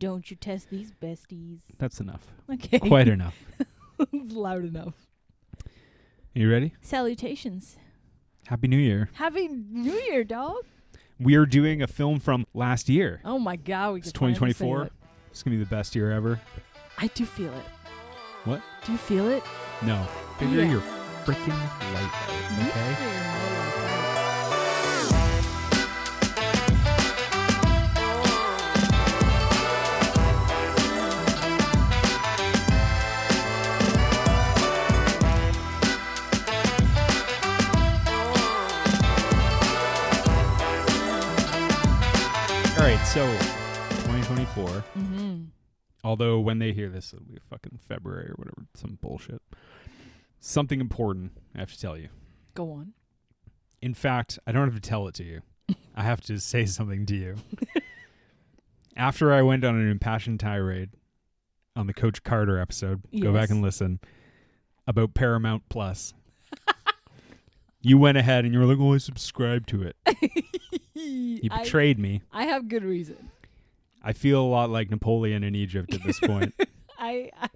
don't you test these besties. That's enough. Okay. Quite enough. It's loud enough. You ready? Salutations. Happy New Year. Happy New Year, dog. We are doing a film from last year. Oh my God. It's 2024. It's going to be the best year ever. I do feel it. What? Do you feel it? No. Figure your freaking life out, okay? All right, so 2024. Mm-hmm. Although when they hear this, it'll be fucking February or whatever, some bullshit. Something important I have to tell you. Go on. In fact, I don't have to tell it to you. I have to say something to you. After I went on an impassioned tirade on the Coach Carter episode, go back and listen, about Paramount Plus. You went ahead and you were like, oh, I subscribe to it. You betrayed me. I have good reason. I feel a lot like Napoleon in Egypt at this point.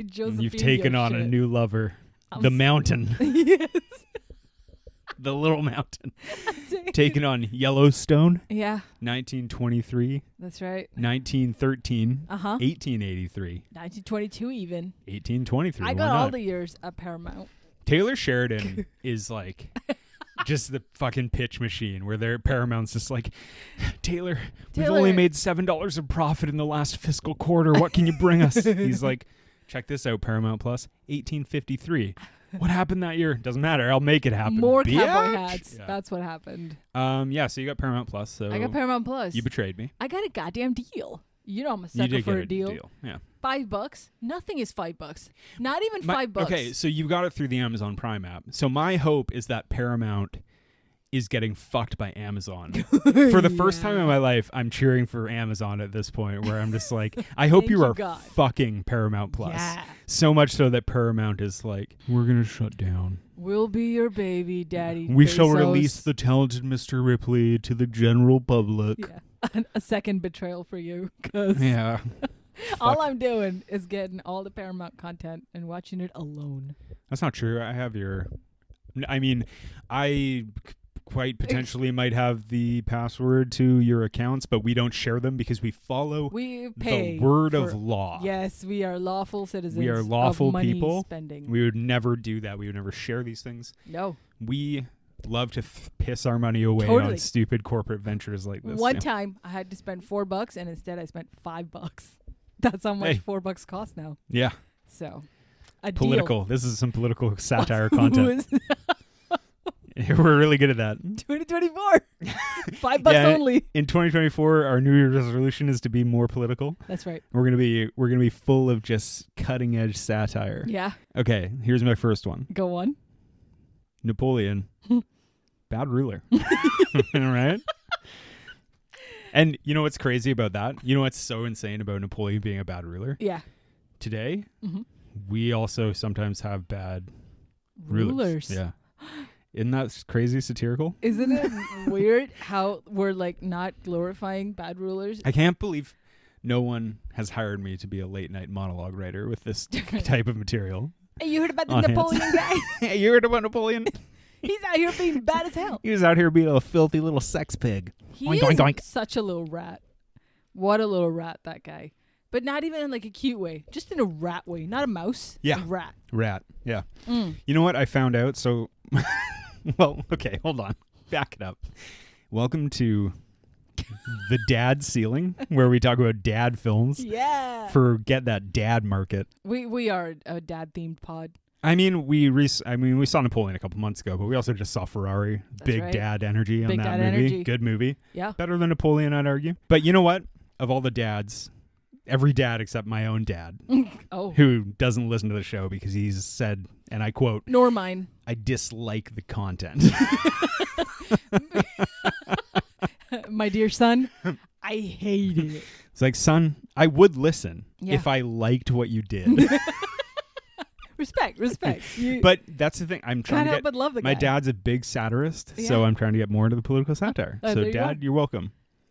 Josephine, you've taken on a new lover. The mountain. Yes. The little mountain. Taken on Yellowstone. Yeah. 1923. That's right. 1913. 1883. 1922 even. 1823. I got all the years at Paramount. Taylor Sheridan is like just the fucking pitch machine where their Paramount's just like, Taylor, we've only made $7 of profit in the last fiscal quarter. What can you bring us? He's like, check this out, Paramount Plus, 1853. What happened that year? Doesn't matter. I'll make it happen. More cowboy hats. Yeah. That's what happened. Yeah, so you got Paramount Plus. So I got Paramount Plus. You betrayed me. I got a goddamn deal. You know I'm a sucker for a deal. Yeah. $5. Nothing is $5. Not even $5. Okay, so you got it through the Amazon Prime app. So my hope is that Paramount is getting fucked by Amazon. For the first time in my life, I'm cheering for Amazon at this point where I'm just like, I hope you are fucking Paramount Plus. Yeah. So much so that Paramount is like, we're going to shut down. We'll be your baby, Daddy. We Bezos. shall release the talented Mr. Ripley to the general public. Yeah. A second betrayal for you. Cause yeah. all I'm doing is getting all the Paramount content and watching it alone. That's not true. I have I quite potentially might have the password to your accounts, but we don't share them because we follow the word of law. Yes, we are lawful citizens. We are lawful of money people. Spending. We would never do that. We would never share these things. No. We love to piss our money away on stupid corporate ventures like this. One time I had to spend $4 and instead I spent $5. That's how much $4 cost now. Yeah. So, political. This is some political satire content. We're really good at that. 2024. $5 only. In 2024, our New Year's resolution is to be more political. That's right. We're gonna be full of just cutting edge satire. Yeah. Okay, here's my first one. Go on. Napoleon, bad ruler. Right? And you know what's crazy about that? You know what's so insane about Napoleon being a bad ruler? Yeah. Today, we also sometimes have bad rulers. Yeah. Isn't that crazy satirical? Isn't it weird how we're like not glorifying bad rulers? I can't believe no one has hired me to be a late night monologue writer with this type of material. Hey, you heard about the Napoleon guy? Hey, you heard about Napoleon? He's out here being bad as hell. He was out here being a filthy little sex pig. He is such a little rat. What a little rat, that guy. But not even in like a cute way. Just in a rat way. Not a mouse. Yeah. A rat. Rat. Yeah. You know what I found out? So, well, okay, hold on. Back it up. Welcome to the dad ceiling, where we talk about dad films. Yeah. Forget that dad market. We are a dad themed pod. I mean, we saw Napoleon a couple months ago, but we also just saw Ferrari. That's Big right. dad energy on Big that dad movie. energy. Good movie. Yeah. Better than Napoleon, I'd argue. But you know what? Of all the dads, every dad except my own dad, who doesn't listen to the show because he's said, and I quote, nor mine, I dislike the content. My dear son, I hated it. It's like, son, I would listen if I liked what you did. Respect. But that's the thing. I'm trying to get. But love the my guy. dad's a big satirist, so I'm trying to get more into the political satire. So, Dad, you're welcome.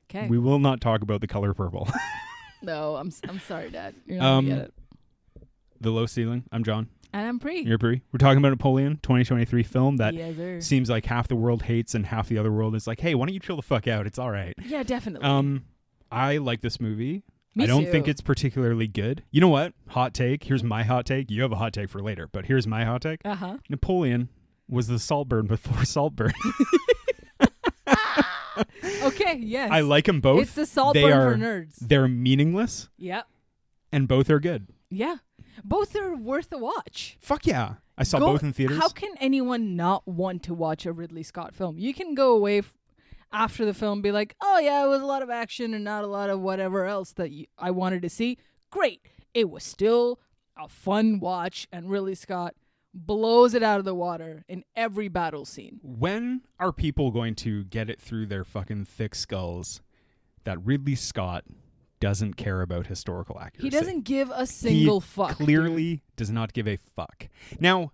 Okay. We will not talk about The Color Purple. No, I'm sorry, Dad. You're not gonna get it. The Low Ceiling. I'm John. And I'm Pri. You're Pri. We're talking about Napoleon, 2023 film that Yes, seems like half the world hates and half the other world is like, hey, why don't you chill the fuck out? It's all right. Yeah, definitely. I like this movie. Me I don't too. think it's particularly good. You know what? Hot take. Here's my hot take. You have a hot take for later, but here's my hot take. Uh-huh. Napoleon was the Saltburn before Saltburn. Okay, yes. I like them both. It's the Saltburn for nerds. They're meaningless. Yep. And both are good. Yeah. Both are worth a watch. Fuck yeah. I saw both in theaters. How can anyone not want to watch a Ridley Scott film? You can go away after the film and be like, oh yeah, it was a lot of action and not a lot of whatever else that I wanted to see. Great. It was still a fun watch, and Ridley Scott blows it out of the water in every battle scene. When are people going to get it through their fucking thick skulls that Ridley Scott doesn't care about historical accuracy? He doesn't give a single fuck. Clearly does not give a fuck. Now,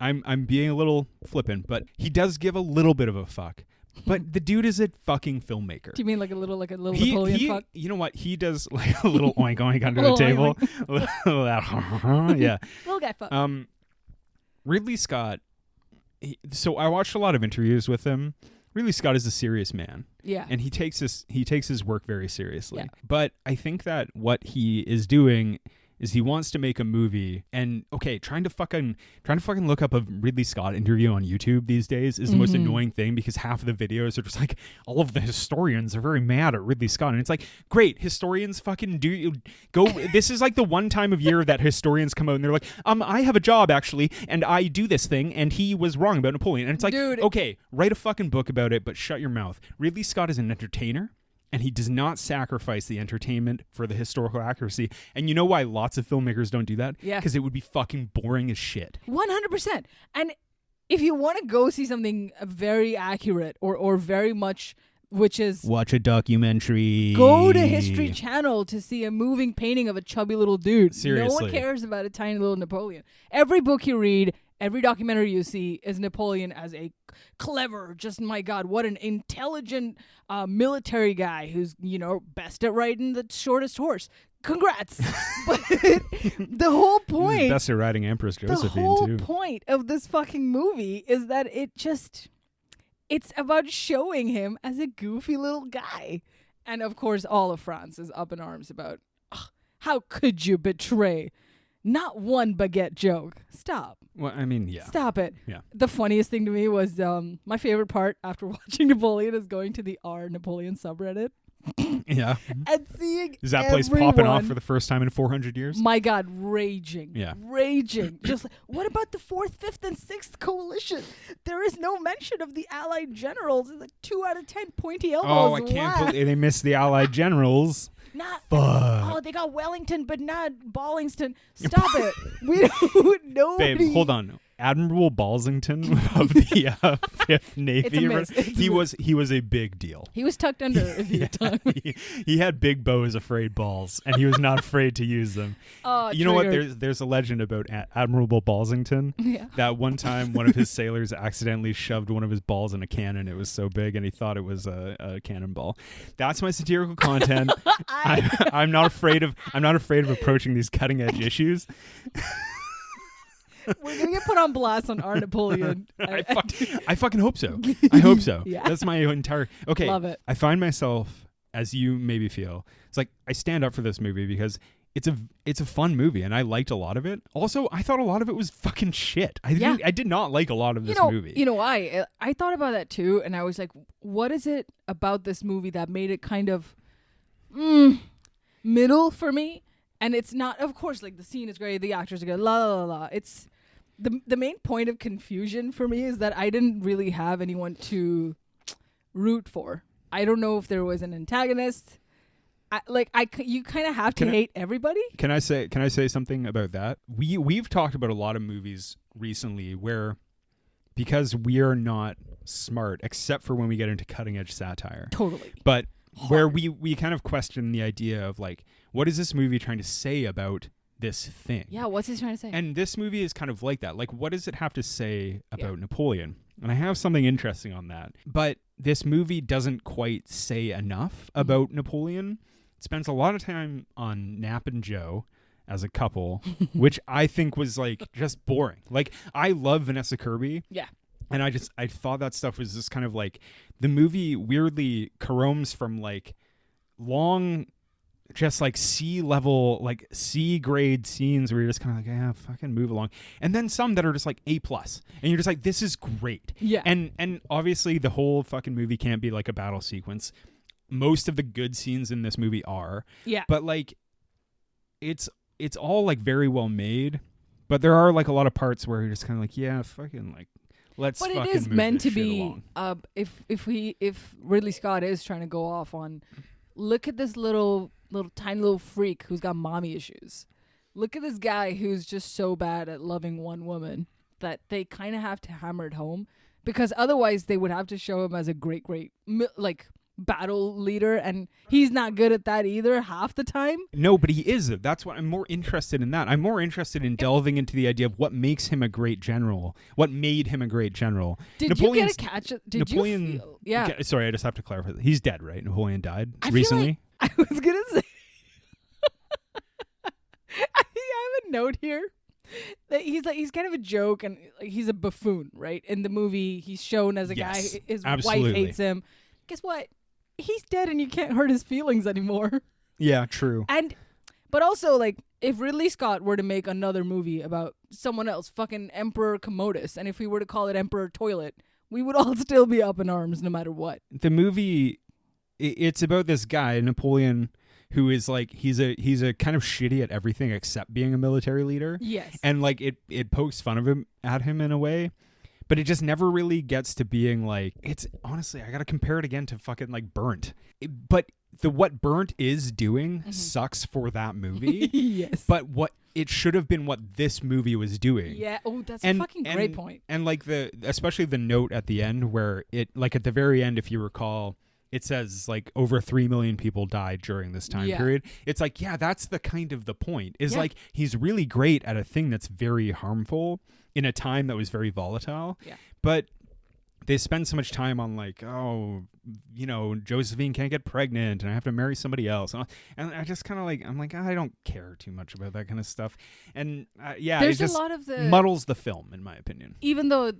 I'm being a little flippant, but he does give a little bit of a fuck. But the dude is a fucking filmmaker. Do you mean like a little Napoleon fuck? You know what? He does like a little oink oink under the table. Yeah. Little guy fuck. Ridley Scott. So I watched a lot of interviews with him. Ridley Scott is a serious man. Yeah. And he takes his work very seriously. Yeah. But I think that what he is doing is he wants to make a movie, and trying to fucking look up a Ridley Scott interview on YouTube these days is the most annoying thing, because half of the videos are just like, all of the historians are very mad at Ridley Scott, and it's like, great, historians fucking go. This is like the one time of year that historians come out and they're like, I have a job actually, and I do this thing, and he was wrong about Napoleon, and it's like, dude, okay, write a fucking book about it, but shut your mouth. Ridley Scott is an entertainer. And he does not sacrifice the entertainment for the historical accuracy. And you know why lots of filmmakers don't do that? Yeah. Because it would be fucking boring as shit. 100%. And if you want to go see something very accurate or very much, which is... Watch a documentary. Go to History Channel to see a moving painting of a chubby little dude. Seriously. No one cares about a tiny little Napoleon. Every book you read, every documentary you see is Napoleon as a clever, just my God, what an intelligent military guy who's, best at riding the shortest horse. Congrats. But the whole point... He's best at riding Empress Josephine, the whole too. point of this fucking movie is that it's about showing him as a goofy little guy. And of course, all of France is up in arms about, how could you betray not one baguette joke? Stop. Well, I mean, yeah. Stop it. Yeah. The funniest thing to me was my favorite part after watching Napoleon is going to the R Napoleon subreddit. Yeah. And seeing Is that place popping off for the first time in 400 years? My God, raging. Yeah. Raging. Just like, what about the 4th, 5th, and 6th coalition? There is no mention of the Allied generals. It's like 2 out of 10 pointy elbows. Oh, I can't believe they missed the Allied generals. They got Wellington, but not Ballsington. Stop it. We don't know. Babe, hold on. Admiral Ballsington of the 5th Navy. He was a big deal. He was tucked under a few times. He had big bows afraid balls, and he was not afraid to use them. You know what? There's a legend about Admiral Ballsington. Yeah. That one time one of his sailors accidentally shoved one of his balls in a cannon. It was so big, and he thought it was a cannonball. That's my satirical content. I'm not afraid of approaching these cutting edge issues. We're gonna get put on blast on our Napoleon. I fucking hope so. I hope so. Yeah. That's my entire... Okay. Love it. I find myself, as you maybe feel, it's like I stand up for this movie because it's a fun movie and I liked a lot of it. Also, I thought a lot of it was fucking shit. I did not like a lot of this movie. You know why? I thought about that too, and I was like, what is it about this movie that made it kind of middle for me? And it's not, of course, like the scene is great, the actors are good, la la la la. It's the main point of confusion for me is that I didn't really have anyone to root for. I don't know if there was an antagonist. You kind of have to hate everybody. Can I say something about that? We've talked about a lot of movies recently where, because we are not smart, except for when we get into cutting edge satire. Totally. But where we kind of question the idea of like, what is this movie trying to say about this thing? Yeah, what's he trying to say? And this movie is kind of like that. Like, what does it have to say about Napoleon? And I have something interesting on that. But this movie doesn't quite say enough about Napoleon. spends a lot of time on Nap and Joe as a couple, which I think was like just boring. Like, I love Vanessa Kirby. Yeah. And I thought that stuff was just kind of like, the movie weirdly caroms from like long, just like C-level, like C-grade scenes where you're just kind of like, yeah, fucking move along. And then some that are just like A+. And you're just like, this is great. Yeah. And obviously the whole fucking movie can't be like a battle sequence. Most of the good scenes in this movie are. Yeah. But like, it's all like very well made. But there are like a lot of parts where you're just kind of like, yeah, fucking like, let's but fucking it is move meant this to shit be along. if Ridley Scott is trying to go off on, look at this little tiny little freak who's got mommy issues. Look at this guy who's just so bad at loving one woman that they kind of have to hammer it home, because otherwise they would have to show him as a great like battle leader, and he's not good at that either half the time. No, but he is. That's what I'm more interested in. That I'm more interested in delving into the idea of what makes him a great general, what made him a great general. Did you get a catch? Napoleon, you feel? Yeah. Sorry, I just have to clarify. He's dead, right? Napoleon died I recently. Feel like I was gonna say. I have a note here that he's kind of a joke, and like, he's a buffoon, right? In the movie, he's shown as a guy. His absolutely. wife hates him. Guess what? He's dead, and you can't hurt his feelings anymore. Yeah, true. But also, like, if Ridley Scott were to make another movie about someone else, fucking Emperor Commodus, and if we were to call it Emperor Toilet, we would all still be up in arms no matter what. The movie, it's about this guy, Napoleon, who is like, he's a kind of shitty at everything except being a military leader. Yes. And like it pokes fun of him at him in a way. But it just never really gets to being like, it's honestly, I got to compare it again to fucking like Burnt. But what Burnt is doing sucks for that movie. Yes. But what it should have been what this movie was doing. Yeah. Oh, that's a fucking great point. And like especially the note at the end where it, like at the very end, if you recall, it says like over 3 million people died during this time period. It's like, yeah, that's the kind of the point is like, he's really great at a thing that's very harmful in a time that was very volatile. Yeah. But they spend so much time on like, oh, you know, Josephine can't get pregnant and I have to marry somebody else. And I just kind of like, I'm like, I don't care too much about that kind of stuff. And there's it just a lot of the muddles the film, in my opinion. Even though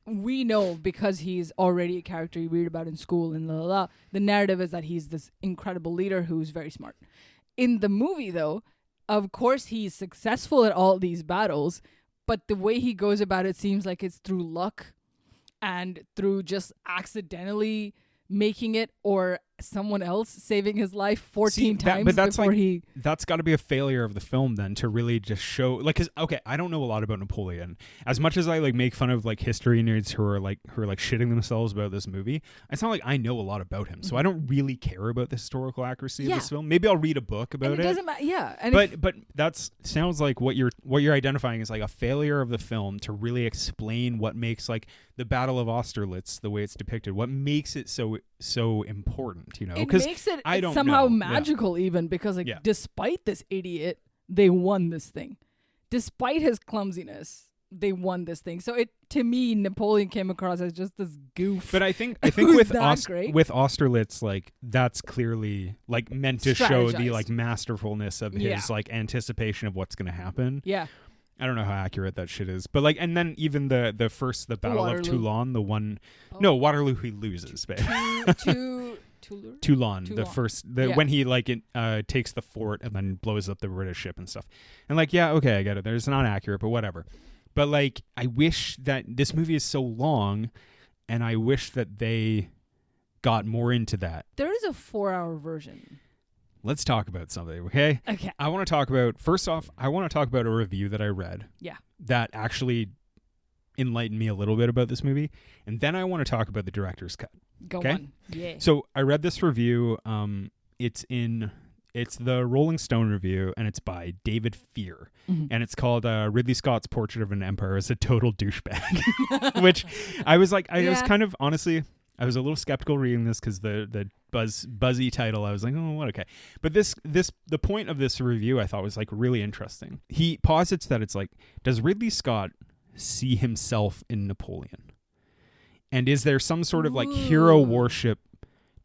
we know, because he's already a character you read about in school and the narrative is that he's this incredible leader who's very smart. In the movie, though, of course he's successful at all these battles, but the way he goes about it seems like it's through luck and through just accidentally making it, or someone else saving his life 14 times but that's before like, that's got to be a failure of the film then, to really just show like, cause okay, I don't know a lot about Napoleon. As much as I like make fun of like history nerds who are shitting themselves about this movie, it's not like I know a lot about him, so I don't really care about the historical accuracy of this film. Maybe I'll read a book about it. Doesn't matter. Yeah, and but that sounds like what you're identifying is like a failure of the film to really explain what makes like the Battle of Austerlitz the way it's depicted, what makes it so important, you know? It makes it somehow magical, even because like despite this idiot, they won this thing. Despite his clumsiness, they won this thing. So to me, Napoleon came across as just this goof. But I think with Austerlitz, like that's clearly like meant to show the like masterfulness of his like anticipation of what's going to happen. Yeah. I don't know how accurate that shit is, but like, and then even the Battle Waterloo. of Toulon, the one, no, Waterloo he loses, babe. Toulon, the first, when he like takes the fort and then blows up the British ship and stuff, and like, yeah, okay, I get it. There's not accurate, but whatever. But like, I wish that this movie is so long, and I wish that they got more into that. There is a 4-hour version. Let's talk about something, okay? Okay. I want to talk about a review that I read. Yeah. That actually enlightened me a little bit about this movie. And then I want to talk about the director's cut. Go on. Yeah. So I read this review. It's the Rolling Stone review, and it's by David Fear. Mm-hmm. And it's called Ridley Scott's Portrait of an Empire is a Total Douchebag. Which I was like, I was kind of, honestly, I was a little skeptical reading this because the buzzy title, I was like, oh, what? Okay. But the point of this review I thought was like really interesting. He posits that it's like, does Ridley Scott see himself in Napoleon? And is there some sort of like hero worship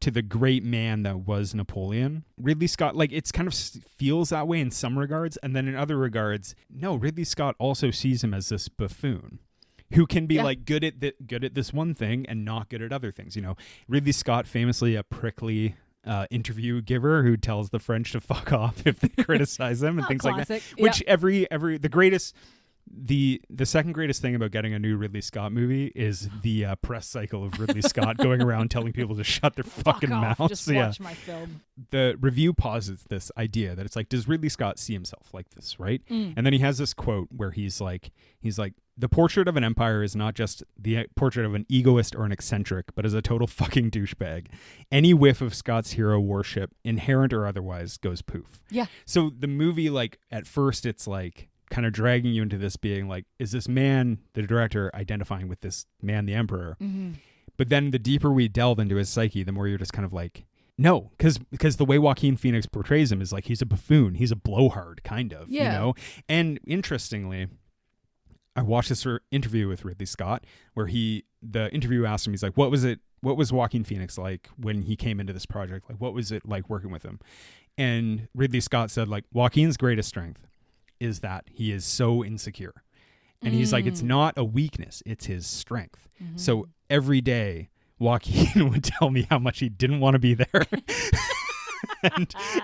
to the great man that was Napoleon. Ridley Scott, like, it's kind of feels that way in some regards, and then in other regards, no, Ridley Scott also sees him as this buffoon who can be like good at this one thing and not good at other things. You know, Ridley Scott, famously a prickly interview giver who tells the French to fuck off if they criticize him and things classic. like that. Which the second greatest thing about getting a new Ridley Scott movie is the press cycle of Ridley Scott going around telling people to shut their fucking off, mouths. just watch my film. The review posits this idea that it's like, does Ridley Scott see himself like this, right? And then he has this quote where he's like, the portrait of an empire is not just the portrait of an egoist or an eccentric, but as a total fucking douchebag. Any whiff of Scott's hero worship, inherent or otherwise, goes poof. Yeah. So the movie, like, at first it's like kind of dragging you into this being like, is this man, the director, identifying with this man, the emperor? Mm-hmm. But then the deeper we delve into his psyche, the more you're just kind of like, no, because the way Joaquin Phoenix portrays him is like he's a buffoon. He's a blowhard, kind of, you know? And interestingly, I watched this interview with Ridley Scott where the interview asked him, he's like, what was Joaquin Phoenix like when he came into this project? Like, what was it like working with him? And Ridley Scott said, like, Joaquin's greatest strength is that he is so insecure. And he's like, it's not a weakness, it's his strength. Mm-hmm. So every day, Joaquin would tell me how much he didn't want to be there.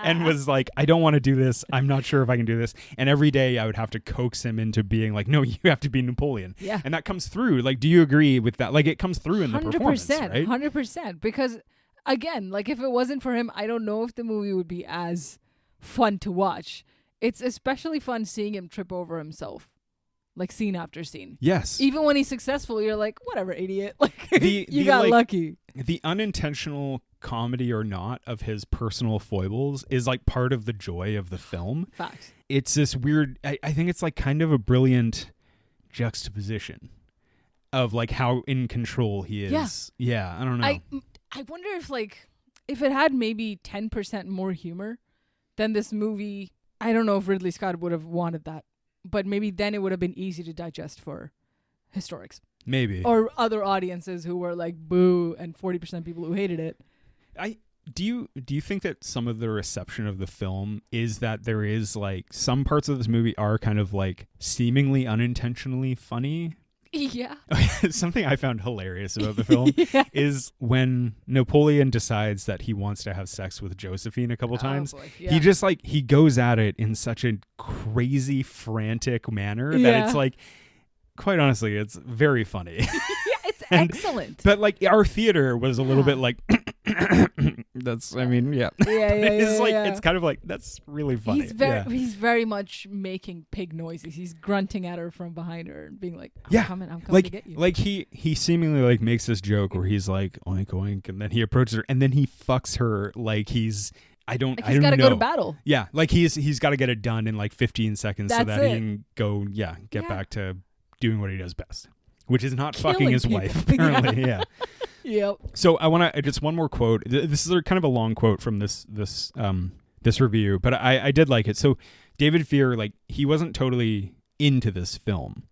and was like, I don't want to do this. I'm not sure if I can do this. And every day I would have to coax him into being like, no, you have to be Napoleon. Yeah. And that comes through. Like, do you agree with that? Like, it comes through in the performance, right? 100%. Because, again, like, if it wasn't for him, I don't know if the movie would be as fun to watch. It's especially fun seeing him trip over himself, like, scene after scene. Yes. Even when he's successful, you're like, whatever, idiot. Like, you got lucky. The unintentional comedy or not of his personal foibles is like part of the joy of the film. Facts. It's this weird, I think it's like kind of a brilliant juxtaposition of like how in control he is. Yeah, I don't know. I wonder if it had maybe 10% more humor than this movie, I don't know if Ridley Scott would have wanted that, but maybe then it would have been easy to digest for historics. Maybe. Or other audiences who were like, boo, and 40% people who hated it. Do you think that some of the reception of the film is that there is like some parts of this movie are kind of like seemingly unintentionally funny? Yeah. Something I found hilarious about the film is when Napoleon decides that he wants to have sex with Josephine a couple times. Boy. Yeah. He just like, he goes at it in such a crazy, frantic manner that it's like, quite honestly, it's very funny. Yeah, it's excellent. But like our theater was a little bit like, that's, I mean, yeah. It's like, it's kind of like, that's really funny. He's very much making pig noises. He's grunting at her from behind her and being like, I'm coming like, to get you. Like he seemingly like makes this joke where he's like, oink, oink, and then he approaches her and then he fucks her like he's, I don't know. He's got to go to battle. Yeah, like he's got to get it done in like 15 seconds so that he can go, get back to doing what he does best, which is not fucking his wife, apparently. Yeah. Yep. So I want to just one more quote. This is kind of a long quote from this review, but I did like it. So David Fear, like, he wasn't totally into this film,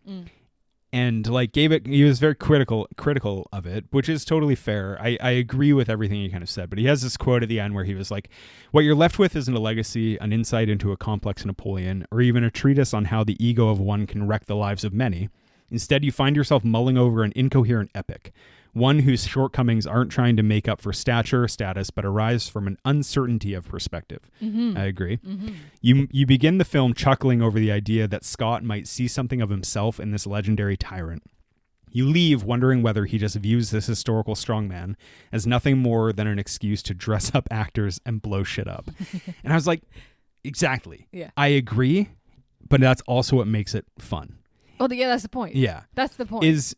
and like he was very critical of it, which is totally fair. I agree with everything he kind of said, but he has this quote at the end where he was like, "What you're left with isn't a legacy, an insight into a complex Napoleon, or even a treatise on how the ego of one can wreck the lives of many. Instead, you find yourself mulling over an incoherent epic, one whose shortcomings aren't trying to make up for stature or status, but arise from an uncertainty of perspective." Mm-hmm. I agree. Mm-hmm. You begin the film chuckling over the idea that Scott might see something of himself in this legendary tyrant. You leave wondering whether he just views this historical strongman as nothing more than an excuse to dress up actors and blow shit up. And I was like, exactly. Yeah. I agree, but that's also what makes it fun. Oh, yeah, that's the point. Yeah. That's the point. Is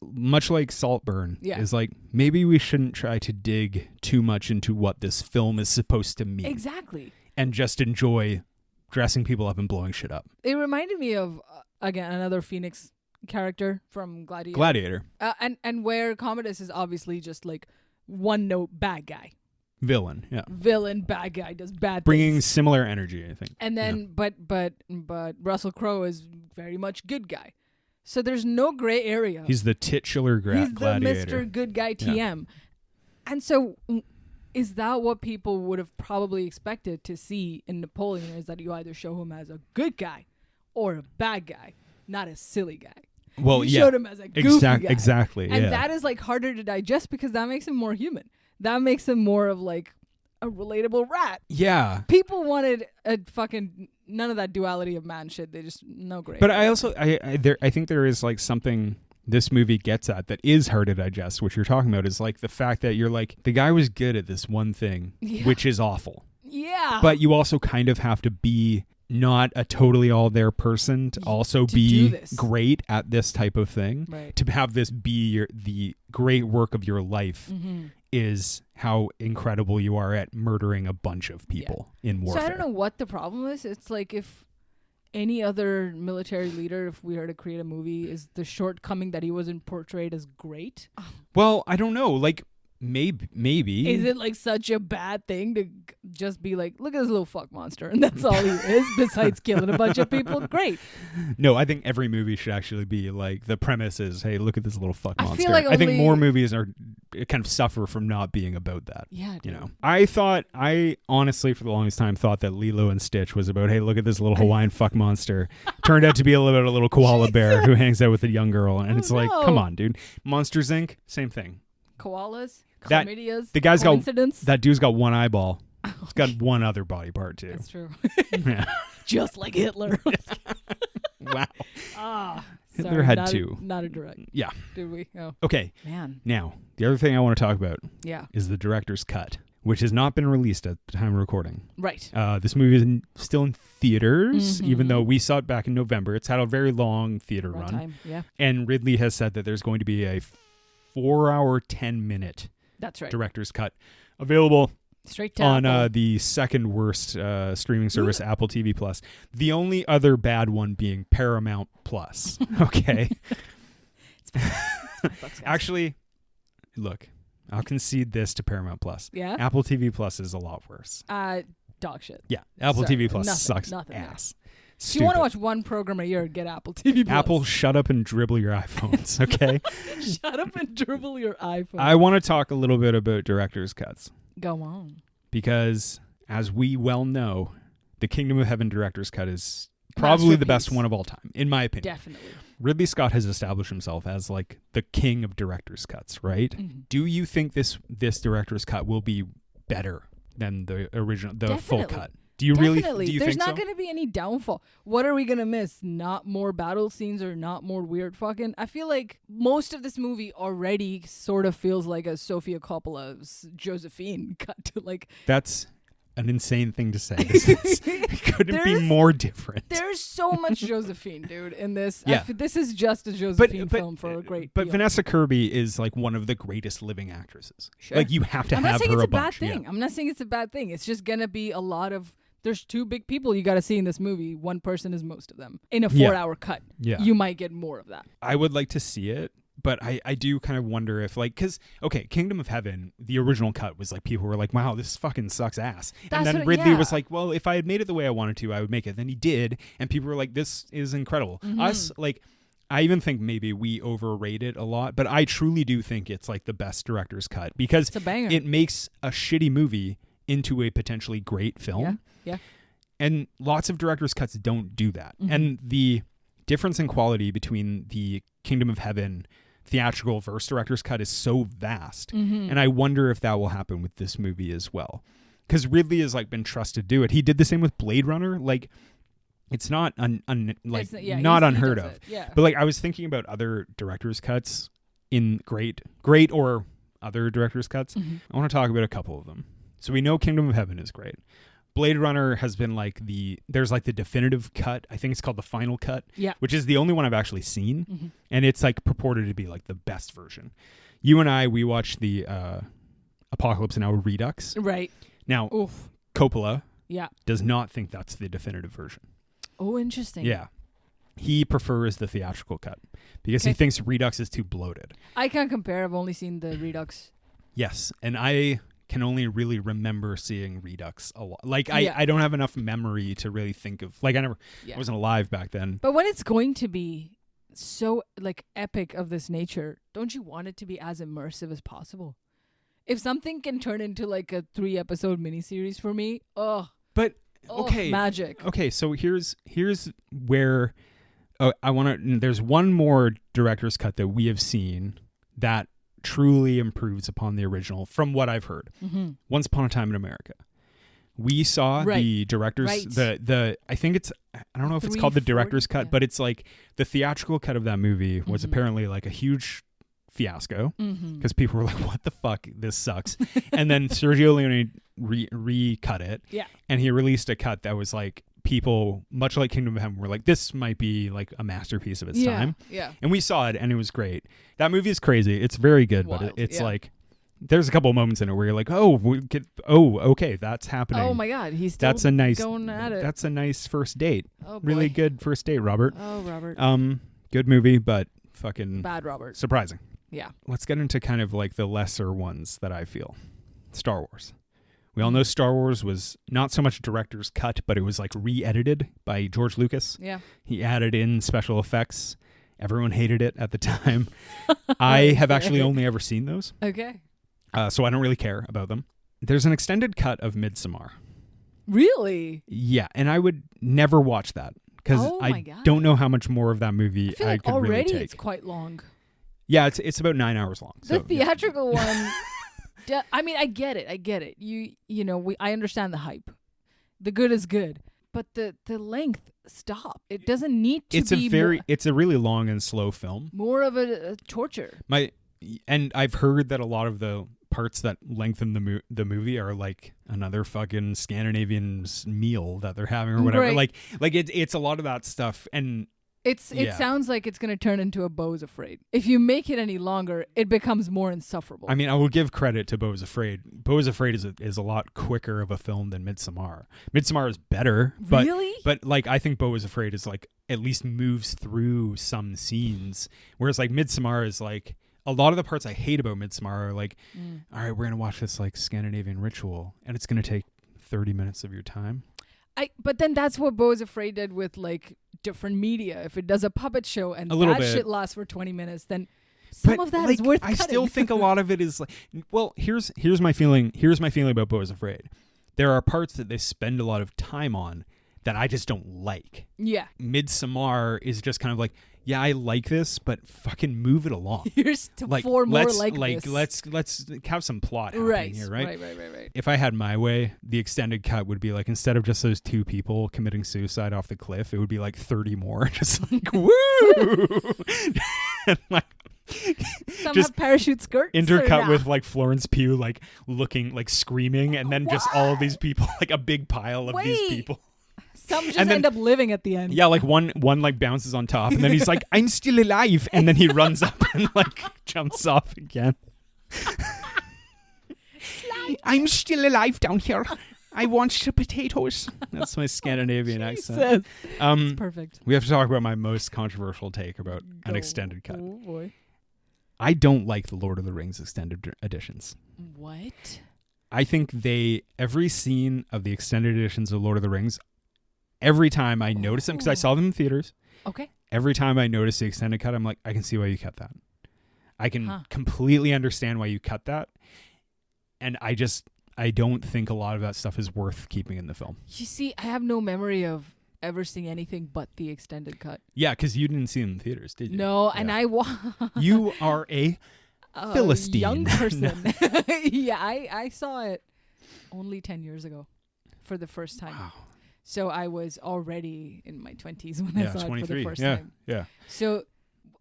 much like Saltburn, is like, maybe we shouldn't try to dig too much into what this film is supposed to mean. Exactly. And just enjoy dressing people up and blowing shit up. It reminded me of, again, another Phoenix character from Gladiator. Gladiator. And where Commodus is obviously just like one note bad guy. Villain, yeah. Villain, bad guy, does bad Bringing things. similar energy, I think. And then, but Russell Crowe is very much good guy. So there's no gray area. He's the titular gladiator. He's the Mr. Good Guy TM. Yeah. And so is that what people would have probably expected to see in Napoleon, is that you either show him as a good guy or a bad guy, not a silly guy. Well, you showed him as a goofy guy. Exactly. And that is like harder to digest because that makes him more human. That makes him more of like a relatable rat. Yeah. People wanted a fucking none of that duality of man shit. They just no great. But I also I think there is like something this movie gets at that is hard to digest. What you're talking about is like the fact that you're like, the guy was good at this one thing, which is awful. Yeah. But you also kind of have to be not a totally all there person to also be great at this type of thing. Right. To have this be the great work of your life is how incredible you are at murdering a bunch of people in warfare. So I don't know what the problem is. It's like if any other military leader, if we were to create a movie, is the shortcoming that he wasn't portrayed as great. Well, I don't know. Like, maybe. Is it like such a bad thing to just be like, look at this little fuck monster, and that's all he is besides killing a bunch of people? Great. No, I think every movie should actually be like, the premise is, hey, look at this little fuck monster. Feel like I think more movies are kind of suffer from not being about that. Yeah, dude. You know, I honestly for the longest time thought that Lilo and Stitch was about, hey, look at this little Hawaiian fuck monster. Turned out to be a little koala bear who hangs out with a young girl, and it's like, come on, dude. Monsters Inc. Same thing. Koalas. Chlamydias, the guy's that dude's got one eyeball. He's got one other body part too. That's true. Yeah. Just like Hitler. Wow. Hitler had two. Not a direct. Yeah. Did we? Oh. Okay. Man. Now, the other thing I want to talk about is the director's cut, which has not been released at the time of recording. Right. This movie is still in theaters, even though we saw it back in November. It's had a very long theater run. Time. Yeah. And Ridley has said that there's going to be a 4-hour, 10-minute That's right. director's cut available straight to on Apple. The second worst streaming service, Apple TV Plus. The only other bad one being Paramount Plus. Okay. It's $5. Actually, look, I'll concede this to Paramount Plus. Yeah. Apple TV Plus is a lot worse. Dog shit. Yeah. Apple Sorry, TV Plus sucks nothing ass. If you want to watch one program a year, get Apple TV Plus. Apple, shut up and dribble your iPhones, okay? Shut up and dribble your iPhone. I want to talk a little bit about director's cuts. Go on. Because, as we well know, the Kingdom of Heaven director's cut is probably the best one of all time, in my opinion. Definitely. Ridley Scott has established himself as like the king of director's cuts, right? Mm-hmm. Do you think this director's cut will be better than the original, full cut? Do you really? Do you There's think so? not going to be any downfall. What are we going to miss? Not more battle scenes or not more weird fucking? I feel like most of this movie already sort of feels like a Sofia Coppola's Josephine cut to like. That's an insane thing to say. It couldn't be more different. There's so much Josephine, dude, in this. Yeah. This is just a Josephine film for a great But deal. Vanessa Kirby is like one of the greatest living actresses. Sure. Like you have to I'm have not saying her it's a a bad bunch. thing. Yeah. I'm not saying it's a bad thing. It's just going to be a lot of. There's two big people you got to see in this movie. One person is most of them. In a 4-hour cut, you might get more of that. I would like to see it, but I do kind of wonder if like, because, okay, Kingdom of Heaven, the original cut was like, people were like, wow, this fucking sucks ass. And then Ridley was like, well, if I had made it the way I wanted to, I would make it. Then he did, and people were like, this is incredible. Us, like, I even think maybe we overrate it a lot, but I truly do think it's like the best director's cut because it's a banger. It makes a shitty movie into a potentially great film. Yeah. And lots of director's cuts don't do that. And the difference in quality between the Kingdom of Heaven theatrical versus director's cut is so vast. And I wonder if that will happen with this movie as well. Because Ridley has like been trusted to do it. He did the same with Blade Runner. Like, it's not not unheard of. Yeah. But like I was thinking about other director's cuts in great or other director's cuts. I want to talk about a couple of them. So we know Kingdom of Heaven is great. Blade Runner has been like there's like the definitive cut. I think it's called the final cut, which is the only one I've actually seen. And it's like purported to be like the best version. You and I, we watched the Apocalypse Now Redux. Right. Now, Coppola Yeah. does not think that's the definitive version. Oh, interesting. Yeah. He prefers the theatrical cut because he thinks Redux is too bloated. I can't compare. I've only seen the Redux. Yes. And I can only really remember seeing Redux a lot. Like, I don't have enough memory to really think of... Like, I wasn't alive back then. But when it's going to be so, like, epic of this nature, don't you want it to be as immersive as possible? If something can turn into like a 3-episode miniseries for me, But okay, magic. Okay, so here's where I want to. There's one more director's cut that we have seen that truly improves upon the original, from what I've heard. Mm-hmm. Once Upon a Time in America. We saw the director's the I think it's, I don't know if it's called the director's cut, but it's like the theatrical cut of that movie was apparently like a huge fiasco because people were like, what the fuck, this sucks. And then Sergio Leone recut it, and he released a cut that was like, people much like Kingdom of Heaven were like, this might be like a masterpiece of its time. And we saw it and it was great. That movie is crazy. It's very good. Wild, but it's like, there's a couple of moments in it where you're like, okay, that's happening. Oh my God, he's still going at it. That's a nice first date. Oh boy. Really good first date, Robert. Oh, Robert. Good movie, but fucking bad, Robert. Surprising. Yeah. Let's get into kind of like the lesser ones that I feel. Star Wars. We all know Star Wars was not so much director's cut, but it was like re-edited by George Lucas. Yeah. He added in special effects. Everyone hated it at the time. I have actually only ever seen those. Okay. So I don't really care about them. There's an extended cut of Midsommar. Really? Yeah, and I would never watch that because I don't know how much more of that movie I could really already take. It's quite long. Yeah, it's about 9 hours long. The theatrical one. I mean, I get it. You know, I understand the hype. The good is good, but the length, stop. It doesn't need to be. It's a really long and slow film. More of a torture. And I've heard that a lot of the parts that lengthen the movie are like another fucking Scandinavian meal that they're having or whatever. Right. Like it's a lot of that stuff, and it sounds like it's going to turn into a Beau is Afraid. If you make it any longer, it becomes more insufferable. I mean, I will give credit to Beau is Afraid. Beau is Afraid is a lot quicker of a film than Midsommar. Midsommar is better, but really? But like I think Beau is Afraid is like at least moves through some scenes, whereas like Midsommar is like, a lot of the parts I hate about Midsommar are like, all right, we're going to watch this like Scandinavian ritual and it's going to take 30 minutes of your time. But then that's what Beau is Afraid did with like different media. If it does a puppet show and shit lasts for 20 minutes, then some of that is worth cutting. I still think a lot of it is like, well, here's my feeling. Here's my feeling about Beau is Afraid. There are parts that they spend a lot of time on that I just don't like. Yeah. Midsommar is just kind of like, yeah, I like this, but fucking move it along. Here's four more like this. Let's have some plot happening here, right? Right. If I had my way, the extended cut would be like, instead of just those 2 people committing suicide off the cliff, it would be like 30 more. Just like, woo! And like, some have parachute skirts. Intercut with like Florence Pugh like looking, like screaming, and then just all of these people, like a big pile of these people. Some just end up living at the end. Yeah, like one like bounces on top, and then he's like, I'm still alive, and then he runs up and like jumps off again. I'm still alive down here. I want the potatoes. That's my Scandinavian accent. It's perfect. We have to talk about my most controversial take about an extended cut. Oh boy. I don't like the Lord of the Rings extended editions. What? I think every scene of the extended editions of Lord of the Rings, every time I notice them, because I saw them in theaters. Okay. Every time I notice the extended cut, I'm like, I can see why you cut that. I can completely understand why you cut that. And I don't think a lot of that stuff is worth keeping in the film. You see, I have no memory of ever seeing anything but the extended cut. Yeah, because you didn't see it in theaters, did you? No, yeah. And you are a Philistine. Young person. Yeah, I saw it only 10 years ago for the first time. Wow. So I was already in my 20s when I saw it for the first time. Yeah. So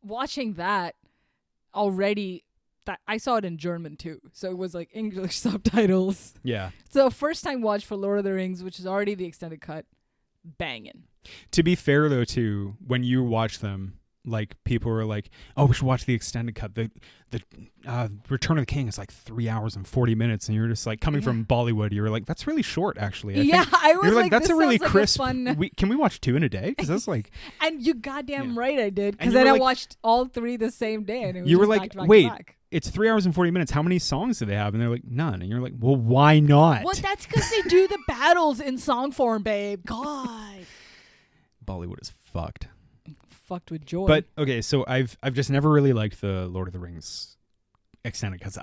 watching that already, I saw it in German too. So it was like English subtitles. Yeah. So first time watch for Lord of the Rings, which is already the extended cut, banging. To be fair though, too, when you watch them, like people were like, "Oh, we should watch the extended cut." The Return of the King is like 3 hours and 40 minutes, and you're just like coming from Bollywood. You were like, "That's really short, actually." I was like, "That's a really crisp." Like can we watch 2 in a day? Because that's like. And you goddamn right, I did. Because then I watched all 3 the same day, and it was you were like, back to back "Wait, to back. It's 3 hours and 40 minutes. How many songs do they have?" And they're like, "None." And you're like, "Well, why not?" Well, that's because they do the battles in song form, babe. God. Bollywood is fucked. Fucked with joy. But okay, so I've just never really liked the Lord of the Rings extended cuts.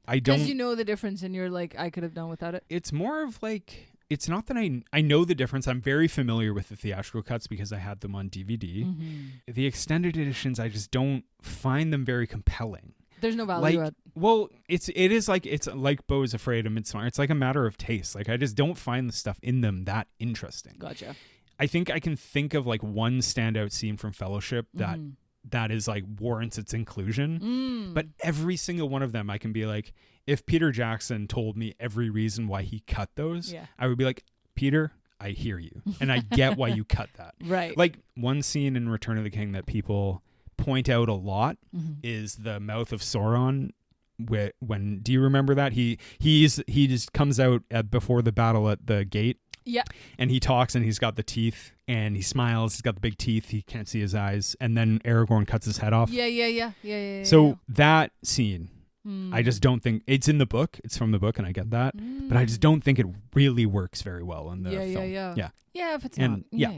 I don't. Because you know the difference and you're like, I could have done without it. It's more of like, it's not that I know the difference. I'm very familiar with the theatrical cuts because I had them on DVD. Mm-hmm. The extended editions, I just don't find them very compelling. There's no value Like, well, it's like Beau is Afraid of Midsommar. It's like a matter of taste. Like, I just don't find the stuff in them that interesting. Gotcha. I think I can think of like one standout scene from Fellowship that is like warrants its inclusion. But every single one of them, I can be like, if Peter Jackson told me every reason why he cut those, I would be like, Peter, I hear you. And I get why you cut that. Right. Like one scene in Return of the King that people point out a lot is the mouth of Sauron. When do you remember that? He just comes out before the battle at the gate. Yeah. And he talks and he's got the teeth and he smiles. He's got the big teeth. He can't see his eyes. And then Aragorn cuts his head off. Yeah. So that scene, I just don't think it's in the book. It's from the book and I get that. But I just don't think it really works very well in the film. Yeah, if it's And not.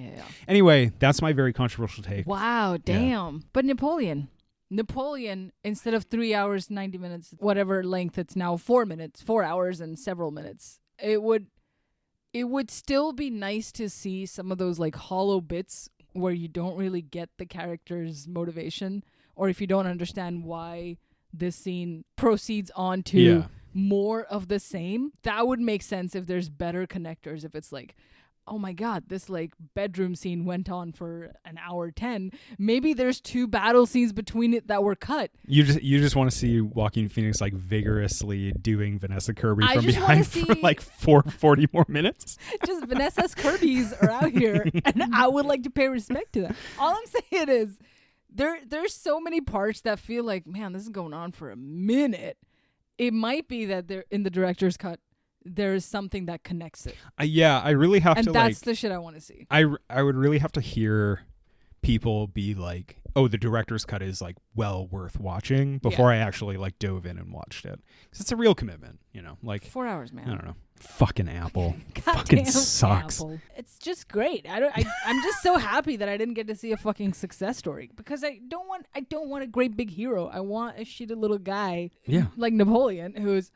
Anyway, that's my very controversial take. Wow, damn. Yeah. But Napoleon, instead of 3 hours, 90 minutes, whatever length, it's now 4 minutes, 4 hours and several minutes. It would still be nice to see some of those like hollow bits where you don't really get the character's motivation, or if you don't understand why this scene proceeds on to more of the same. That would make sense if there's better connectors. If it's like, oh my God, this like bedroom scene went on for an hour 10. Maybe there's 2 battle scenes between it that were cut. You just want to see Joaquin Phoenix like vigorously doing Vanessa Kirby from behind for like 40 more minutes. Just Vanessa's Kirby's are out here, and I would like to pay respect to that. All I'm saying is there's so many parts that feel like, man, this is going on for a minute. It might be that they're in the director's cut. There is something that connects it. I really have to, and that's the shit I want to see. I would really have to hear people be like, oh, the director's cut is like well worth watching before I actually like dove in and watched it. Because it's a real commitment, you know, like 4 hours, man. I don't know. Fucking Apple. Fucking sucks. Apple. It's just great. I'm just so happy that I didn't get to see a fucking success story, because I don't want a great big hero. I want a shitty little guy like Napoleon who's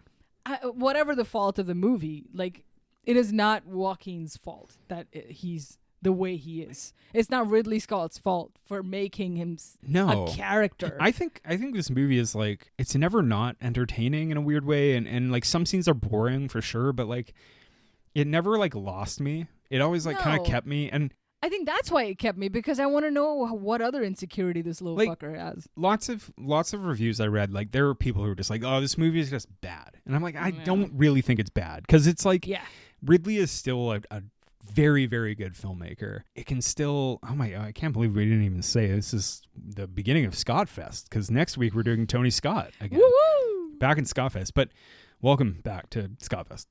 whatever the fault of the movie, like, it is not Joaquin's fault that he's the way he is. It's not Ridley Scott's fault for making him a character. I think this movie is like, it's never not entertaining in a weird way, and like some scenes are boring for sure, but like it never like lost me. It always like kind of kept me, and I think that's why it kept me, because I want to know what other insecurity this little fucker has. Lots of reviews I read, like there were people who were just like, oh, this movie is just bad. And I'm like, I don't really think it's bad, because it's like Ridley is still a very, very good filmmaker. It can still, oh my God, I can't believe we didn't even say this is the beginning of Scottfest, because next week we're doing Tony Scott again. Woo-woo! Back in Scottfest. But welcome back to Scottfest.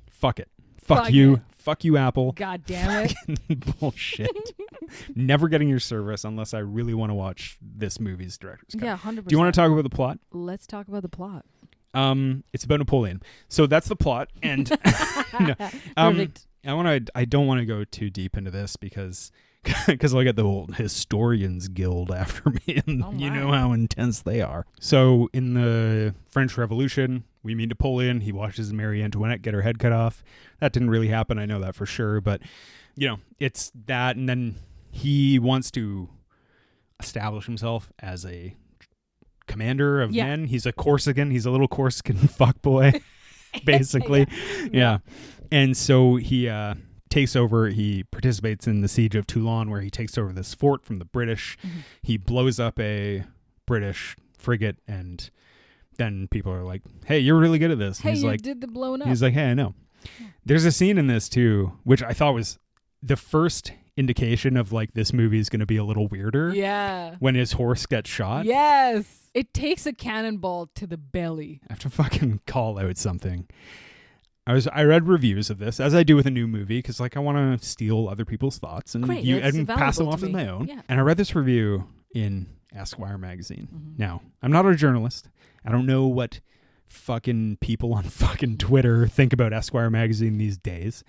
Fuck it. Fuck you. It. Fuck you, Apple. God damn it. Bullshit. Never getting your service unless I really want to watch this movie's director's cut. Yeah, 100%. Do you want to talk about the plot? Let's talk about the plot. It's about Napoleon. So that's the plot. And Perfect. I don't want to go too deep into this because I'll get the old historians guild after me, and you know how intense they are. So in the French Revolution, we meet Napoleon. He watches Marie Antoinette get her head cut off. That didn't really happen. I know that for sure. But, you know, it's that. And then he wants to establish himself as a commander of men. He's a Corsican. He's a little Corsican fuckboy, basically. Yeah. And so he takes over. He participates in the siege of Toulon, where he takes over this fort from the British. Mm-hmm. He blows up a British frigate, and then people are like, hey, you're really good at this. Hey, he's you like, did the blowing up. He's like, hey, I know. Yeah. There's a scene in this too, which I thought was the first indication of like this movie is going to be a little weirder. Yeah. When his horse gets shot. Yes. It takes a cannonball to the belly. I have to fucking call out something. I read reviews of this, as I do with a new movie, because like I want to steal other people's thoughts and pass them off as my own. Yeah. And I read this review in Esquire magazine. Mm-hmm. Now, I'm not a journalist. I don't know what fucking people on fucking Twitter think about Esquire magazine these days.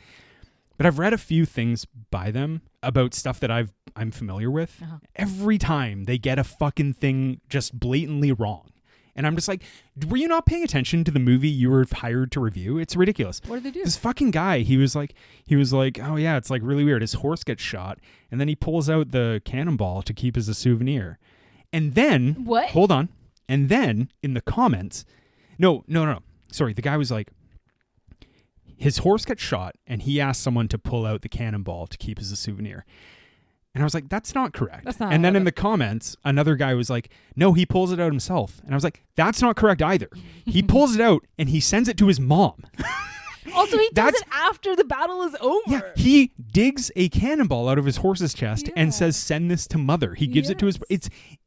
But I've read a few things by them about stuff that I'm familiar with. Uh-huh. Every time they get a fucking thing just blatantly wrong. And I'm just like, were you not paying attention to the movie you were hired to review? It's ridiculous. What did they do? This fucking guy, he was like, oh yeah, it's like really weird. His horse gets shot, and then he pulls out the cannonball to keep as a souvenir. And then, what? Hold on. And then in the comments, no. Sorry, the guy was like, his horse gets shot, and he asked someone to pull out the cannonball to keep as a souvenir. And I was like, that's not correct. That's not and then in the comments, another guy was like, no, he pulls it out himself. And I was like, that's not correct either. He pulls it out and he sends it to his mom. Also, he does it after the battle is over. Yeah, he digs a cannonball out of his horse's chest and says, send this to mother. He gives it to his...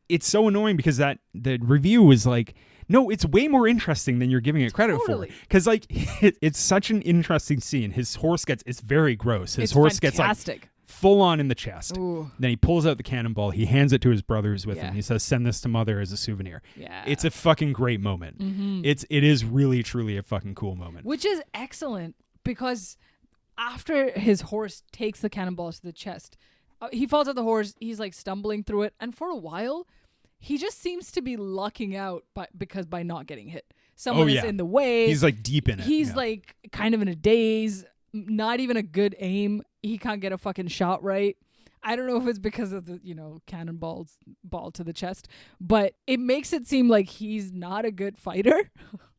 It's so annoying because the review was like, no, it's way more interesting than you're giving it credit for. Because like, it's such an interesting scene. His horse it's very gross. His horse fantastic. Gets like full on in the chest. Ooh. Then he pulls out the cannonball. He hands it to his brother who's with him. He says, send this to mother as a souvenir. Yeah. It's a fucking great moment. Mm-hmm. It is really, truly a fucking cool moment. Which is excellent because after his horse takes the cannonballs to the chest, he falls off the horse. He's like stumbling through it. And for a while, he just seems to be lucking out by not getting hit. Someone is in the way. He's like deep in it. He's like kind of in a daze. Not even a good aim. He can't get a fucking shot right. I don't know if it's because of the, cannonball to the chest, but it makes it seem like he's not a good fighter.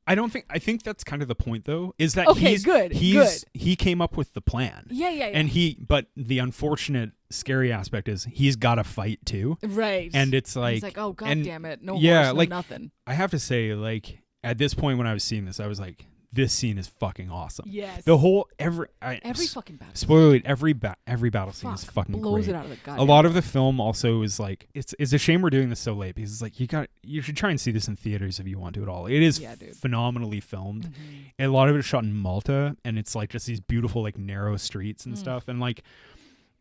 I think that's kind of the point though, is that good. He came up with the plan. Yeah. And but the unfortunate scary aspect is he's got to fight too. Right. And it's like, he's like, oh god damn it. No horse, no nothing. I have to say, like, at this point when I was seeing this, I was like, this scene is fucking awesome. Yes. The whole every fucking battle. Spoiler alert, every battle scene is fucking blows great. It out of the goddamn. A lot of the film also is like it's a shame we're doing this so late because it's like you should try and see this in theaters if you want to at all. It is phenomenally filmed. Mm-hmm. And a lot of it is shot in Malta, and it's like just these beautiful like narrow streets and stuff, and like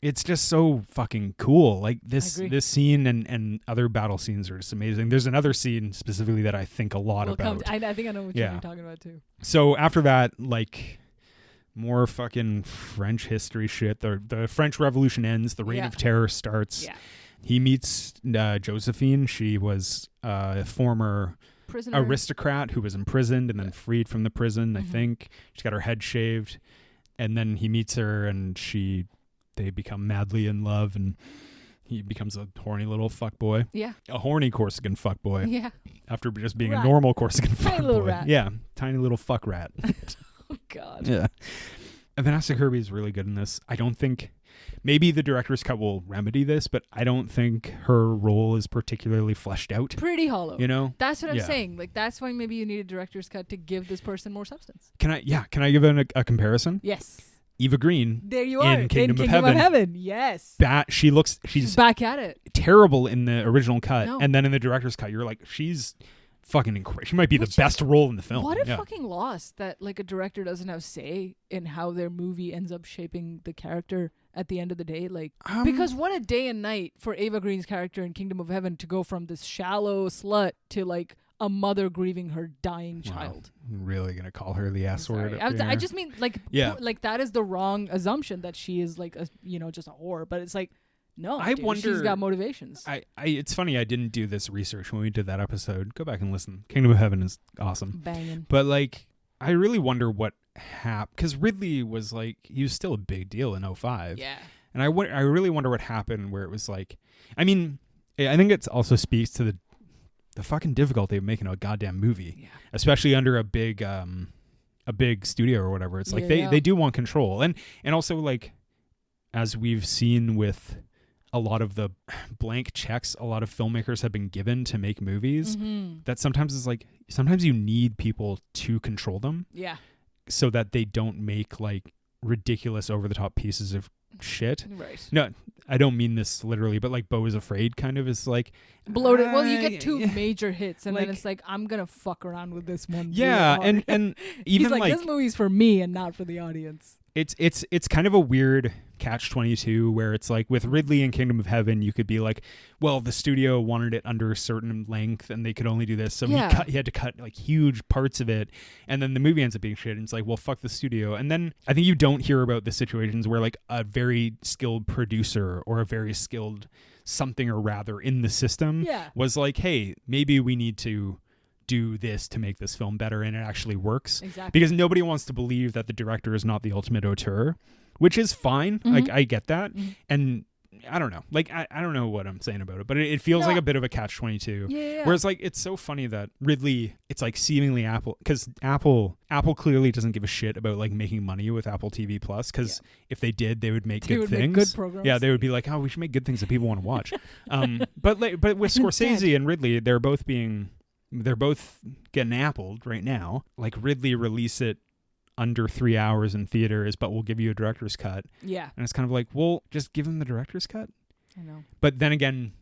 it's just so fucking cool. Like this scene and other battle scenes are just amazing. There's another scene specifically that I think a lot about. I think I know what you're talking about too. So after that, like more fucking French history shit. The French Revolution ends. The Reign of Terror starts. Yeah. He meets Josephine. She was a former prisoner aristocrat who was imprisoned and then freed from the prison. I think she's got her head shaved, and then he meets her and they become madly in love, and he becomes a horny little fuckboy. Yeah. A horny Corsican fuckboy. Yeah. After just being a normal Corsican fuckboy. Tiny little rat. Yeah. Tiny little fuck rat. Oh, God. Yeah. And Vanessa Kirby is really good in this. I don't think... Maybe the director's cut will remedy this, but I don't think her role is particularly fleshed out. Pretty hollow. That's what I'm Yeah. saying. Like, that's why maybe you need a director's cut to give this person more substance. Can I give a comparison? Yes. Eva Green. There you are. In Kingdom of Heaven. Yes. She's back at it. Terrible in the original cut. No. And then in the director's cut, you're like, she's fucking incredible. She might be the best role in the film. What a fucking loss that like a director doesn't have say in how their movie ends up shaping the character at the end of the day. Like, because what a day and night for Eva Green's character in Kingdom of Heaven to go from this shallow slut to like a mother grieving her dying child. I'm really gonna call her the S word. I just mean like, like that is the wrong assumption that she is like a just a whore. But it's like, no, I wonder, she's got motivations. It's funny I didn't do this research when we did that episode. Go back and listen. Kingdom of Heaven is awesome. Banging. But like, I really wonder what happened because Ridley was like he was still a big deal in 2005. Yeah. And I really wonder what happened where it was like, I mean, I think it also speaks to the fucking difficulty of making a goddamn movie, especially under a big studio or whatever. It's like they do want control, and also like as we've seen with a lot of the blank checks a lot of filmmakers have been given to make movies, that sometimes it's like sometimes you need people to control them, so that they don't make like ridiculous over the top pieces of shit. Right. No, I don't mean this literally, but like Beau is Afraid kind of is like bloated. Well, you get two major hits and like, then it's like, I'm gonna fuck around with this one. Yeah, really and even like this movie's for me and not for the audience. It's kind of a weird catch-22 where it's like with Ridley and Kingdom of Heaven, you could be like, well, the studio wanted it under a certain length and they could only do this, so he had to cut like huge parts of it, and then the movie ends up being shit, and it's like, well, fuck the studio. And then I think you don't hear about the situations where like a very skilled producer or a very skilled something or rather in the system was like, hey, maybe we need to do this to make this film better, and it actually works. Exactly. Because nobody wants to believe that the director is not the ultimate auteur, which is fine. Like, I get that. And I don't know. Like, I don't know what I'm saying about it, but it feels like a bit of a catch-22. Yeah. Whereas, like, it's so funny that Ridley, it's like seemingly Apple, because Apple clearly doesn't give a shit about like making money with Apple TV Plus, because if they did, they would make good things. Make good programs. Yeah, they would be like, oh, we should make good things that people want to watch. But with Scorsese and Ridley, they're both getting appled right now. Like, Ridley release it under 3 hours in theaters, but we'll give you a director's cut. Yeah. And it's kind of like, well, just give them the director's cut. I know. But then again,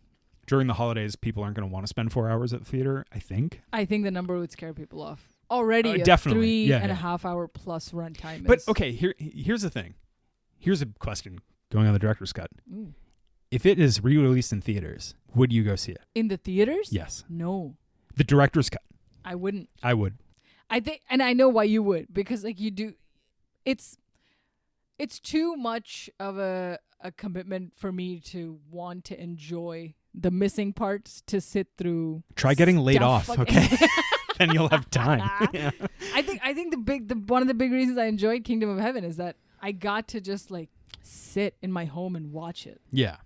during the holidays, people aren't going to want to spend 4 hours at the theater, I think. I think the number would scare people off. Already definitely. 3.5 hour plus runtime. But okay, here's the thing. Here's a question going on the director's cut. Ooh. If it is re-released in theaters, would you go see it? In the theaters? Yes. No. The director's cut. I wouldn't. I would. I think, and I know why you would, because like you do, it's too much of a commitment for me to want to enjoy the missing parts to sit through. Try getting laid off, okay? Then you'll have time. Yeah. I think one of the big reasons I enjoyed Kingdom of Heaven is that I got to just like sit in my home and watch it. Yeah.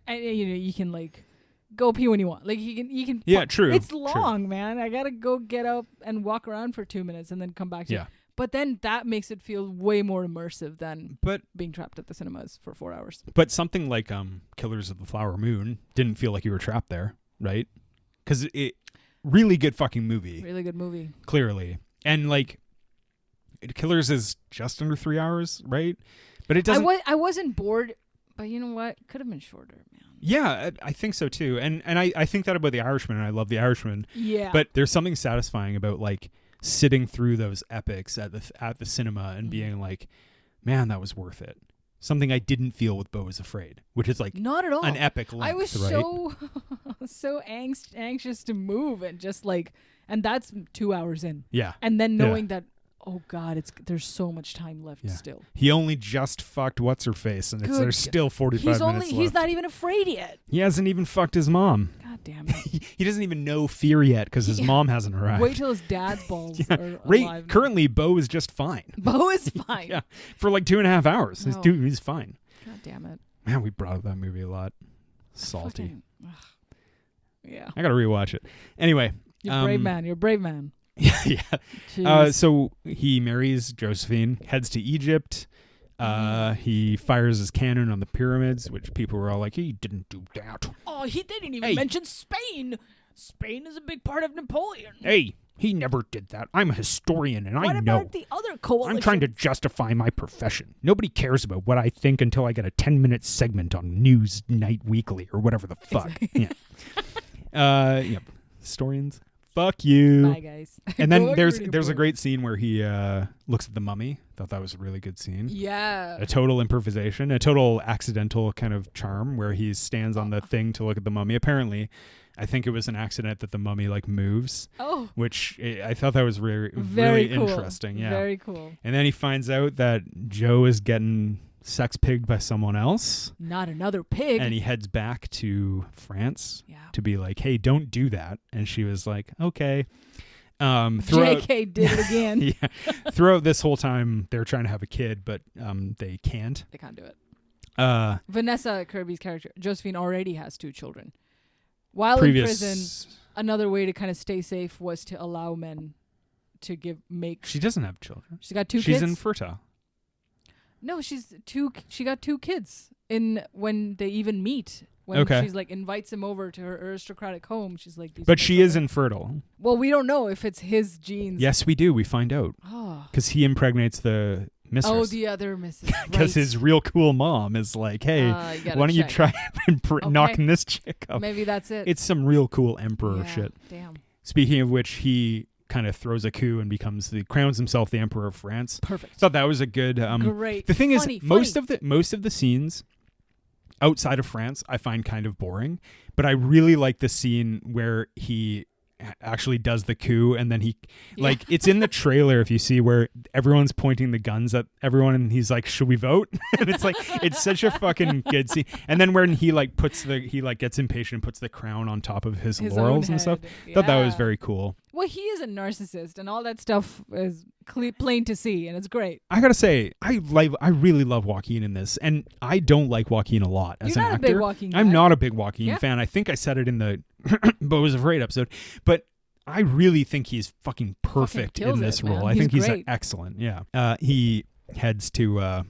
And you can like go pee when you want. Like you can. Yeah, true. It's long, man. I gotta go get up and walk around for 2 minutes and then come back to it. But then that makes it feel way more immersive than being trapped at the cinemas for 4 hours. But something like Killers of the Flower Moon didn't feel like you were trapped there, right? Because it really good fucking movie. Really good movie. Clearly. And like Killers is just under 3 hours, right? But it doesn't. I wasn't bored, but you know what? Could have been shorter, man. Yeah, I think so too. And I think that about The Irishman, and I love The Irishman. Yeah. But there's something satisfying about like sitting through those epics at the cinema and being like, man, that was worth it. Something I didn't feel with Beau is Afraid, which is like not at all an epic length. I was right? so anxious to move and just like, and that's 2 hours in. Yeah. And then knowing that, oh God, there's so much time left still. He only just fucked what's-her-face, and there's still 45 minutes left. He's not even afraid yet. He hasn't even fucked his mom. God damn it. He doesn't even know fear yet because his mom hasn't arrived. Wait till his dad's balls are alive. Currently, Beau is just fine. Beau is fine. Yeah, for like 2.5 hours. No. He's fine. God damn it. Man, we brought up that movie a lot. Salty. Yeah. I gotta rewatch it. Anyway. You're a brave man. You're a brave man. Yeah. So he marries Josephine, heads to Egypt. He fires his cannon on the pyramids, which people were all like, he didn't do that. Oh, he didn't even mention Spain. Spain is a big part of Napoleon. Hey, he never did that. I'm a historian, and I know. What about the other coalition? I'm trying to justify my profession. Nobody cares about what I think until I get a 10-minute segment on News Night Weekly or whatever the fuck. Exactly. Yeah. Historians. Fuck you. Bye, guys. And then there's a great scene where he looks at the mummy. Thought that was a really good scene. Yeah. A total improvisation, a total accidental kind of charm where he stands on the thing to look at the mummy. Apparently, I think it was an accident that the mummy like moves. Oh. Which I thought that was really cool. interesting. Yeah. Very cool. And then he finds out that Joe is getting sex pigged by someone else. Not another pig. And he heads back to France to be like, hey, don't do that. And she was like, okay. JK did it again. Yeah. Throughout this whole time, they're trying to have a kid, but they can't. They can't do it. Vanessa Kirby's character, Josephine, already has 2 children. While in prison, another way to kind of stay safe was to allow men to make. She doesn't have children. She's got 2 kids. She's infertile. No, she got 2 kids when they even meet. When she's like invites him over to her aristocratic home, she's like. But she is infertile. Well, we don't know if it's his genes. Yes, we do. We find out. Because he impregnates the mistress. Oh, the other mistress. Because his real cool mom is like, hey, why don't you try knocking this chick up? Maybe that's it. It's some real cool emperor shit. Damn. Speaking of which, he kind of throws a coup and crowns himself the Emperor of France. Perfect. Thought that was a good. Great. The thing is, most of the scenes outside of France I find kind of boring, but I really like the scene where he actually does the coup, and then he like it's in the trailer if you see where everyone's pointing the guns at everyone and he's like, should we vote? And it's like it's such a fucking good scene. And then when he like gets impatient and puts the crown on top of his laurels and stuff. Thought that was very cool. Well, he is a narcissist, and all that stuff is plain to see, and it's great. I gotta say, I really love Joaquin in this, and I don't like Joaquin a lot as an actor. You're not a big Joaquin guy. I'm not a big Joaquin fan. I think I said it in the But Was Afraid episode, but I really think he's fucking perfect in this role. I think he's excellent. Yeah, he heads to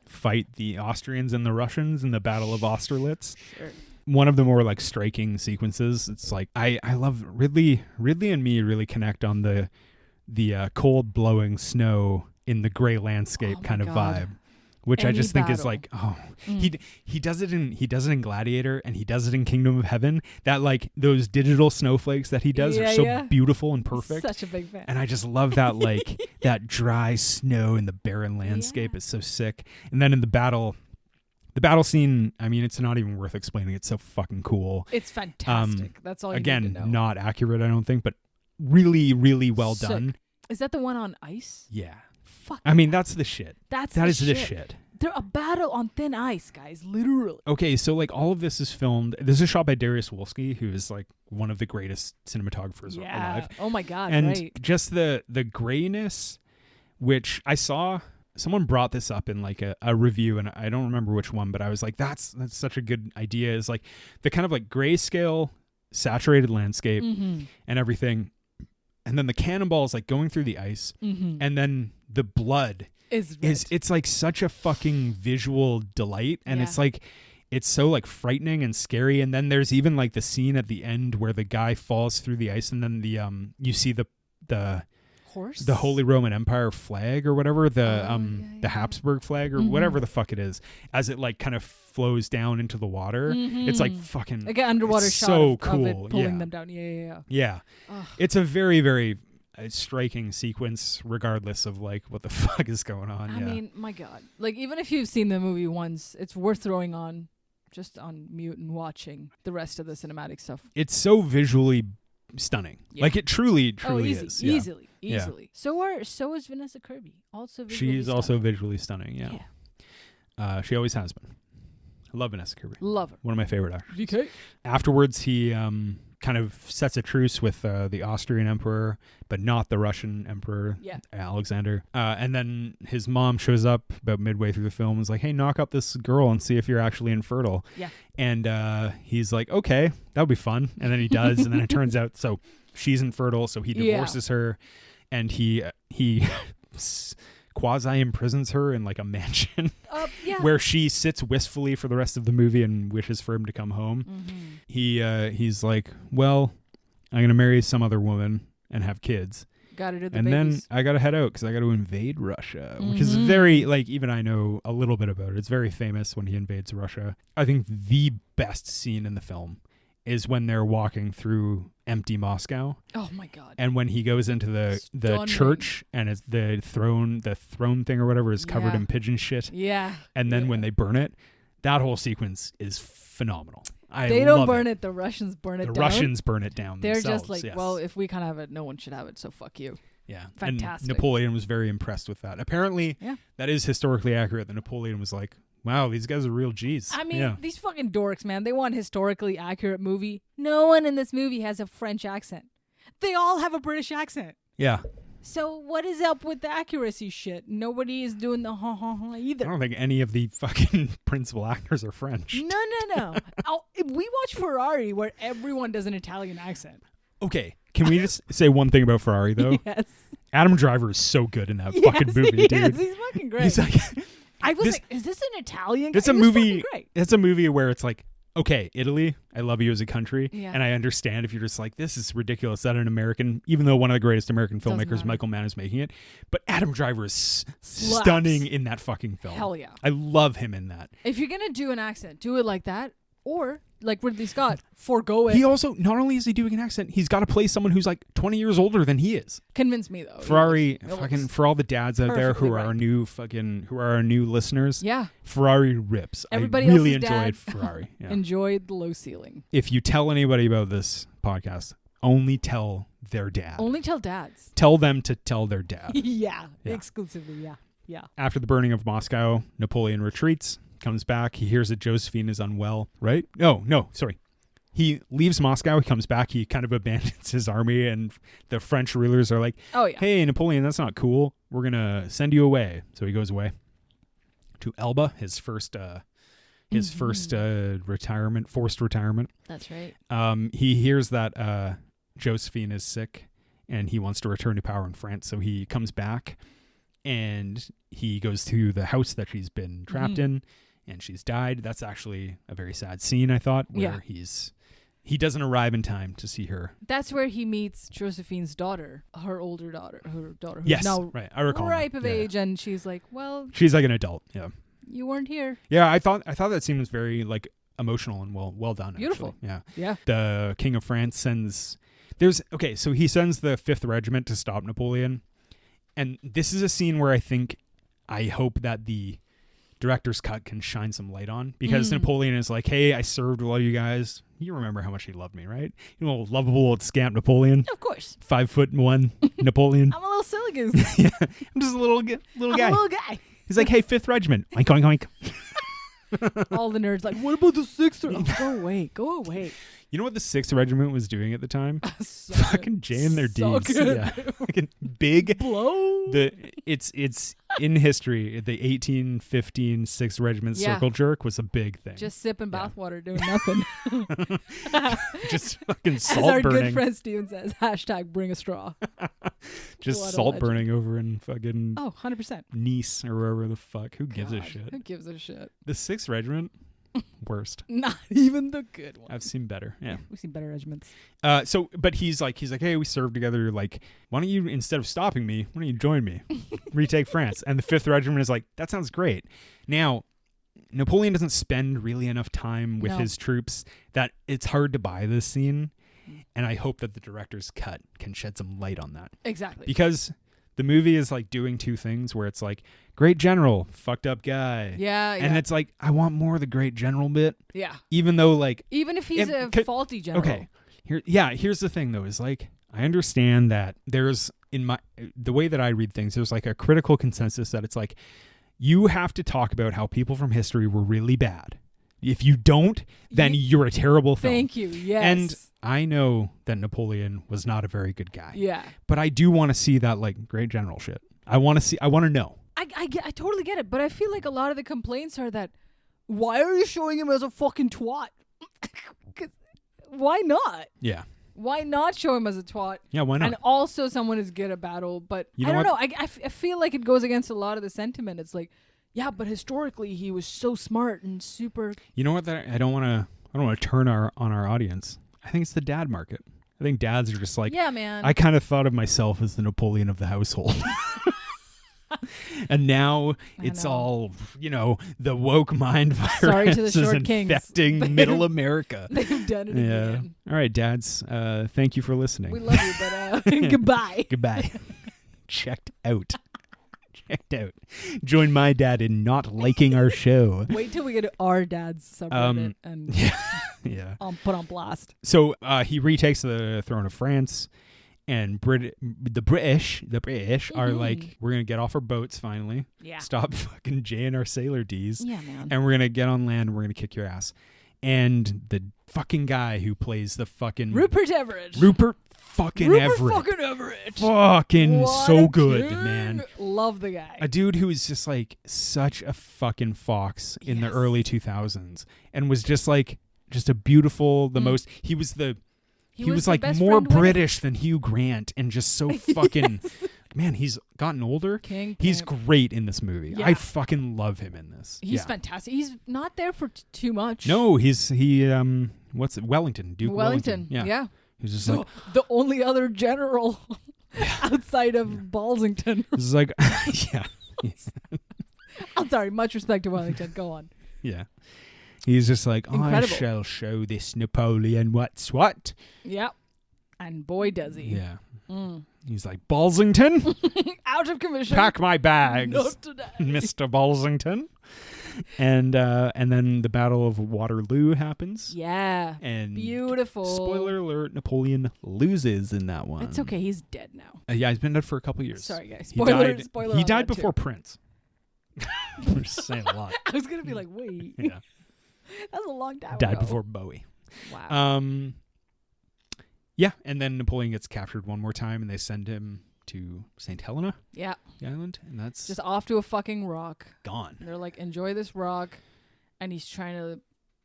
fight the Austrians and the Russians in the Battle of Austerlitz. Sure. One of the more like striking sequences. It's like I love Ridley and me really connect on the cold blowing snow in the gray landscape kind of vibe, which I just think is like, he does it in Gladiator, and he does it in Kingdom of Heaven. That like those digital snowflakes that he does are so beautiful and perfect. Such a big fan. And I just love that like that dry snow in the barren landscape is so sick. And then in the battle scene, I mean, it's not even worth explaining. It's so fucking cool. It's fantastic. That's all you need to know. Again, not accurate, I don't think, but really, really well done. Is that the one on ice? Yeah. Fuck. I mean, that's the shit. That is the shit. They're a battle on thin ice, guys, literally. Okay, so like all of this is filmed. This is shot by Darius Wolski, who is like one of the greatest cinematographers alive. Oh my God, and right. just the grayness, which I saw. Someone brought this up in like a review, and I don't remember which one, but I was like, that's such a good idea. Is like the kind of like grayscale, saturated landscape and everything. And then the cannonballs like going through the ice, and then the blood it's like such a fucking visual delight, and it's like it's so like frightening and scary. And then there's even like the scene at the end where the guy falls through the ice, and then the you see the horse, the Holy Roman Empire flag or whatever, the Habsburg flag or whatever the fuck it is, as it like kind of flows down into the water. It's like fucking like an underwater shot so of cool. it pulling them down. Yeah. It's a very, very striking sequence, regardless of like what the fuck is going on. I mean, my God, like even if you've seen the movie once, it's worth throwing on just on mute and watching the rest of the cinematic stuff. It's so visually stunning. Like it truly is. Easily. So is Vanessa Kirby. Also visually She's stunning. Also visually stunning, she always has been. I love Vanessa Kirby. Love her. One of my favorite actors. VK. Afterwards, he kind of sets a truce with the Austrian emperor, but not the Russian emperor, Alexander. And then his mom shows up about midway through the film and is like, hey, knock up this girl and see if you're actually infertile. Yeah. And he's like, okay, that'll be fun. And then he does. And then it turns out, so she's infertile, so he divorces her, and he quasi imprisons her in like a mansion where she sits wistfully for the rest of the movie and wishes for him to come home. He's like, well, I'm gonna marry some other woman and have kids, gotta do the and babies. then I gotta head out because I gotta invade Russia, which is very, like, even I know a little bit about it. It's very famous when he invades Russia. I think the best scene in the film is when they're walking through empty Moscow. Oh my God. And when he goes into the church, and it's the throne thing or whatever is covered in pigeon shit. Yeah. And then when they burn it, that whole sequence is phenomenal. They don't burn it. The Russians burn it down. The Russians burn it down They're themselves. just like, well, if we can't have it, no one should have it, so fuck you. Yeah. Fantastic. And Napoleon was very impressed with that. Apparently, that is historically accurate, that Napoleon was like, wow, these guys are real G's. I mean, these fucking dorks, man. They want historically accurate movie. No one in this movie has a French accent. They all have a British accent. Yeah. So what is up with the accuracy shit? Nobody is doing the ha either. I don't think any of the fucking principal actors are French. No. We watch Ferrari where everyone does an Italian accent. Okay. Can we just say one thing about Ferrari, though? Yes. Adam Driver is so good in that fucking movie, dude. He's fucking great. He's like... I was like, is this an Italian guy? It's a movie. It's a movie where it's like, okay, Italy, I love you as a country. Yeah. And I understand if you're just like, this is ridiculous that an American, even though one of the greatest American filmmakers, Michael Mann, is making it. But Adam Driver is stunning in that fucking film. Hell yeah. I love him in that. If you're going to do an accent, do it like that. Or, like Ridley Scott, forego it. He also, not only is he doing an accent, he's got to play someone who's like 20 years older than he is. Convince me, though. Ferrari, fucking, for all the dads out there who are our new listeners. Yeah. Ferrari rips. Everybody I really enjoyed Ferrari. Yeah. Enjoyed the low ceiling. If you tell anybody about this podcast, only tell their dad. Only tell dads. Tell them to tell their dad. Yeah. Yeah. Exclusively. Yeah. Yeah. After the burning of Moscow, Napoleon retreats, comes back. He hears that Josephine is unwell, right? No, sorry. He leaves Moscow. He comes back. He kind of abandons his army, and the French rulers are like, Oh, yeah. hey, Napoleon, that's not cool. We're going to send you away. So he goes away to Elba, his first retirement, forced retirement. That's right. He hears that Josephine is sick, and he wants to return to power in France. So he comes back, and he goes to the house that she's been trapped in, and she's died. That's actually a very sad scene, I thought, where he doesn't arrive in time to see her. That's where he meets Josephine's daughter, her daughter, who's Yes, now right. I recall. ripe of age, and she's like, well, she's like an adult. Yeah. you weren't here. Yeah, I thought that scene was very like emotional and well done. Beautiful. Actually. Yeah. Yeah. The King of France sends. So he sends the 5th Regiment to stop Napoleon, and this is a scene where I hope that the director's cut can shine some light on, because Napoleon is like, hey, I served all you guys. You remember how much he loved me, right? You know, lovable old scamp Napoleon. Of course. 5'1" Napoleon. I'm a little silly goose. Yeah, I'm just a little guy. I'm a little guy. He's like, hey, 5th Regiment. Oink, oink, oink. All the nerds like, what about the 6th? Oh, go away. You know what the 6th Regiment was doing at the time? So fucking jaying their so D's. good. Yeah. Fucking big. Blow. It's in history, the 1815 6th Regiment circle jerk was a big thing. Just sipping bathwater, doing nothing. Just fucking As salt our burning. good friend Steven says, #bring a straw. Just What a salt legend. burning over in fucking Oh, 100%. Nice or wherever the fuck. Who gives a God, shit? Who gives a shit? The 6th Regiment, worst. Not even the good one. I've seen better. Yeah. We've seen better regiments. But he's like, hey, we served together. Like, why don't you, instead of stopping me, why don't you join me? Retake France. And the 5th Regiment is like, that sounds great. Now, Napoleon doesn't spend really enough time with his troops that it's hard to buy this scene. And I hope that the director's cut can shed some light on that. Exactly. Because the movie is like doing two things where it's like, great general, fucked up guy. Yeah. And it's like, I want more of the great general bit. Yeah. Even though like. Even if he's a faulty general. Okay. Here's the thing though, is like, I understand that there's the way that I read things, there's like a critical consensus that it's like, you have to talk about how people from history were really bad. If you don't, then you're a terrible film. Thank you. Yes. And I know that Napoleon was not a very good guy. Yeah. But I do want to see that like great general shit. I want to know. I totally get it, but I feel like a lot of the complaints are that, why are you showing him as a fucking twat? 'Cause why not? Yeah. Why not show him as a twat? Yeah, why not? And also someone is good at battle, but You I know don't know. I feel like it goes against a lot of the sentiment. It's like, yeah, but historically he was so smart and super. You know what? I don't want to turn on our audience. I think it's the dad market. I think dads are just like, Yeah, man. I kind of thought of myself as the Napoleon of the household. And now it's all, the woke mind virus Sorry to the is short kings. infecting middle America. They've done it again. All right, dads. Thank you for listening. We love you, but goodbye. Goodbye. Checked out. Join my dad in not liking our show. Wait till we get to our dad's subreddit and Yeah. put on blast. So he retakes the throne of France, and the British are like, we're gonna get off our boats finally. Yeah. Stop fucking jaying our sailor D's. Yeah, man. And we're gonna get on land. And we're gonna kick your ass. And the fucking guy who plays the fucking Rupert Everett. Rupert fucking Everett. Fucking What so a good, king. man. Love the guy. A dude who was just like such a fucking fox in the early 2000s, and was just a beautiful, most. He was like more British than Hugh Grant, and just so fucking. Man, he's gotten older. He's great in this movie. Yeah. I fucking love him in this. He's fantastic. He's not there for too much. No, what's it? Wellington, Duke Wellington. Yeah. He's just like the only other general outside of Ballsington. This is like, yeah. I'm sorry. Much respect to Wellington. Go on. Yeah. He's just like, Incredible. I shall show this Napoleon what's what. Yep. And boy, does he. Yeah. He's like, Ballsington? Out of commission. Pack my bags, Not today. Mr. Ballsington. And then the Battle of Waterloo happens. Yeah. And beautiful. Spoiler alert, Napoleon loses in that one. It's okay, he's dead now. Yeah, he's been dead for a couple years. Sorry, guys. Spoiler He died before Prince. I'm just saying a lot. I was going to be like, wait. Yeah. That's a long time Died ago. before Bowie. Wow. Yeah, and then Napoleon gets captured one more time, and they send him to St. Helena, yeah. the island, and that's Just off to a fucking rock. gone. And they're like, enjoy this rock. And he's trying to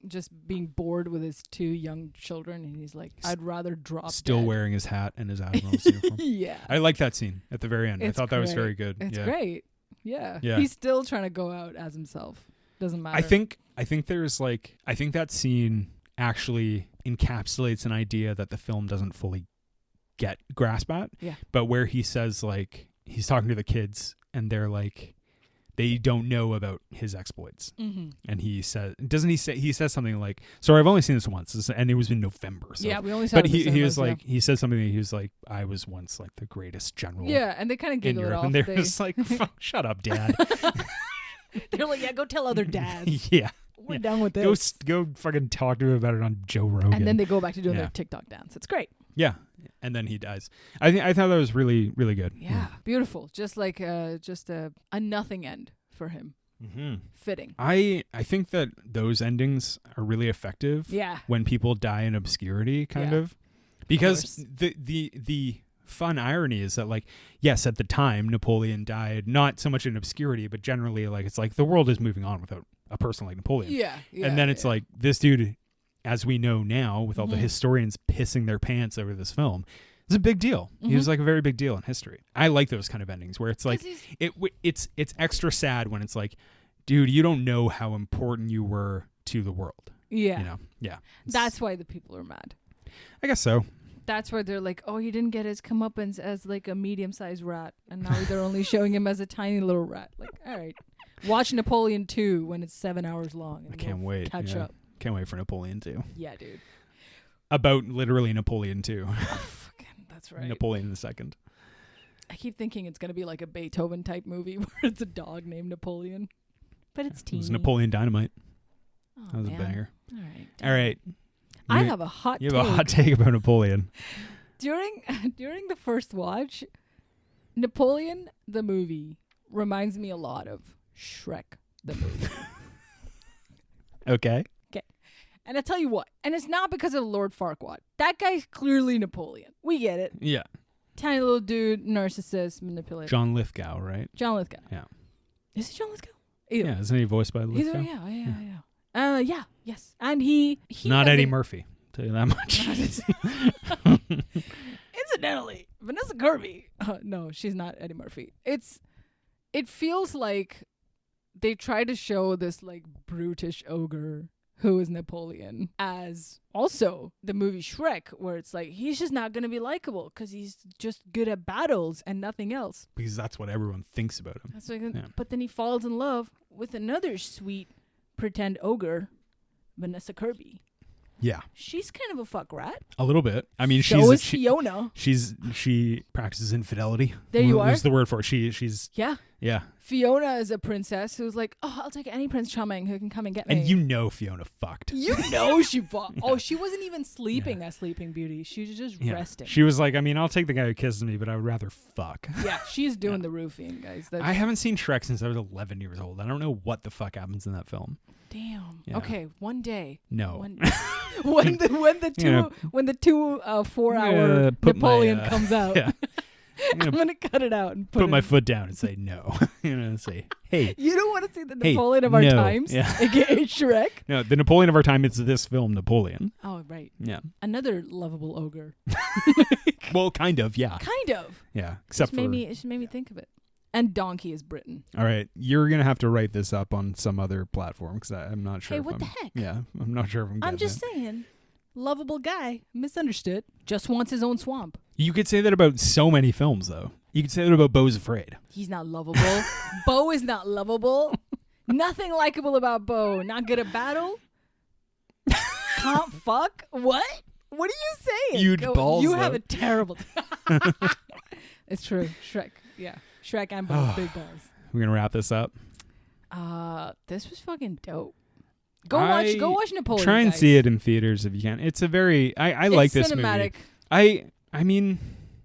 just being bored with his 2 young children. And he's like, I'd rather drop Still dead. wearing his hat and his admiral's uniform. Yeah. I like that scene at the very end. It's I thought that was great. very good. It's yeah. great. Yeah. Yeah. He's still trying to go out as himself. Doesn't matter. I think there's like, I think that scene actually encapsulates an idea that the film doesn't fully grasp at. Yeah. But where he says, like, he's talking to the kids and they're like, they don't know about his exploits. Mm-hmm. And he says something like, sorry, I've only seen this once, and it was in November. So. Yeah, we only saw But it in the he was cinemas, like, he said something that he was like, I was once like the greatest general yeah, and they kind of in giggle it Europe. off. And they're just like, shut up, Dad. They're like, yeah, go tell other dads. Yeah. We're done with this. Go fucking talk to him about it on Joe Rogan. And then they go back to doing Yeah. their TikTok dance. It's great. Yeah. And then he dies. I thought that was really, really good. Yeah. Beautiful. Just like just a nothing end for him. Mm-hmm. Fitting. I think that those endings are really effective. Yeah. When people die in obscurity, kind Yeah. of. Because the fun irony is that, like, yes, at the time Napoleon died not so much in obscurity, but generally, like, it's like the world is moving on without a person like Napoleon. Yeah. And then it's like this dude, as we know now, with all the Mhm. historians pissing their pants over this film, it's a big deal. He was like a very big deal in history. I like those kind of endings where it's like it's extra sad when it's like, dude, you don't know how important you were to the world. Yeah. You know? Yeah. That's why the people are mad. I guess so. That's why they're like, oh, he didn't get his comeuppance as like a medium-sized rat, and now they're only showing him as a tiny little rat. Like, all right, watch Napoleon 2 when it's 7 hours long. And I can't wait. Catch Yeah. up. Can't wait for Napoleon 2. Yeah, dude. About literally Napoleon 2. Fucking, that's right. Napoleon II. I keep thinking it's gonna be like a Beethoven type movie where it's a dog named Napoleon, but it's It teeny. was Napoleon Dynamite. Oh, That was man. a banger. All right. All right. I have a hot You take. have a hot take about Napoleon. During the first watch, Napoleon the movie reminds me a lot of Shrek the movie. Okay. And I tell you what, and it's not because of Lord Farquaad. That guy's clearly Napoleon. We get it. Yeah. Tiny little dude, narcissist, manipulator. John Lithgow, right? John Lithgow. Yeah. Is it John Lithgow? Yeah, isn't he voiced by Lithgow? Yeah. Yes. And he Not has Eddie a- Murphy. Tell you that much. Incidentally, Vanessa Kirby. No, she's not Eddie Murphy. It feels like they try to show this like brutish ogre who is Napoleon as also the movie Shrek, where it's like he's just not going to be likable because he's just good at battles and nothing else. Because that's what everyone thinks about him. That's like, Yeah. But then he falls in love with another sweet pretend ogre, Vanessa Kirby. Yeah. She's kind of a fuck rat. A little bit. I mean, So is Fiona. she practices infidelity. There you What's are. the word for it? She's Yeah. Fiona is a princess who's like, oh, I'll take any Prince Charming who can come and get me. and you know Fiona fucked. You know she fought. Oh, she wasn't even sleeping as Sleeping Beauty. She was just Yeah. resting. She was like, I mean, I'll take the guy who kisses me, but I would rather fuck. Yeah, she's doing the roofing, guys. I haven't seen Shrek since I was 11 years old. I don't know what the fuck happens in that film. Damn. Yeah. Okay, one day. No. When the two 4-hour put my, Napoleon comes out, yeah. I'm gonna cut it out and Put my it. foot down and say no. Say, hey. You don't want to see the Hey, Napoleon of our no. times, Yeah. aka Shrek. No, the Napoleon of our time is this film, Napoleon. Oh, right. Yeah. Another lovable ogre. Well, kind of, yeah. Kind of. Yeah. Except for... It just made me think of it. And Donkey is Britain. All right. You're going to have to write this up on some other platform because I'm not sure Hey, if what I'm... the heck? Yeah. I'm not sure if I'm I'm getting just it. saying. Lovable guy. Misunderstood. Just wants his own swamp. You could say that about so many films, though. You could say that about Beau's Afraid. He's not lovable. Beau is not lovable. Nothing likable about Beau. Not good at battle. Can't fuck. What? What are you saying? Huge balls, You though. have a terrible... It's true. Shrek. Yeah. Shrek and Beau. Big balls. We're going to wrap this up. This was fucking dope. Go watch Napoleon. Try and guys. see it in theaters if you can. It's a very I like this cinematic. movie. I mean,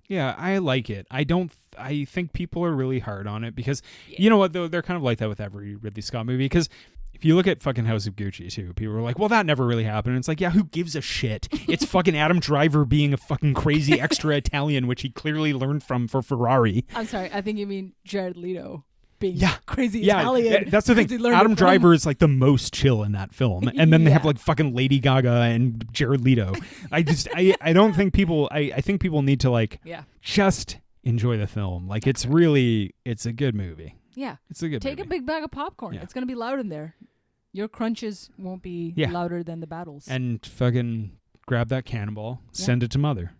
yeah, I like it. I think people are really hard on it because you know what though, they're kind of like that with every Ridley Scott movie because if you look at fucking House of Gucci too, people are like, well, that never really happened. And it's like, yeah, who gives a shit? It's fucking Adam Driver being a fucking crazy extra Italian, which he clearly learned from for Ferrari. I'm sorry, I think you mean Jared Leto being crazy Yeah, Italian. that's the thing. Adam Driver is like the most chill in that film. And then they have like fucking Lady Gaga and Jared Leto. I don't think people, I think people need to like just enjoy the film. Like it's a good movie. Yeah. It's a good movie. Take a big bag of popcorn. Yeah. It's going to be loud in there. Your crunches won't be louder than the battles. And fucking grab that cannonball, send it to mother.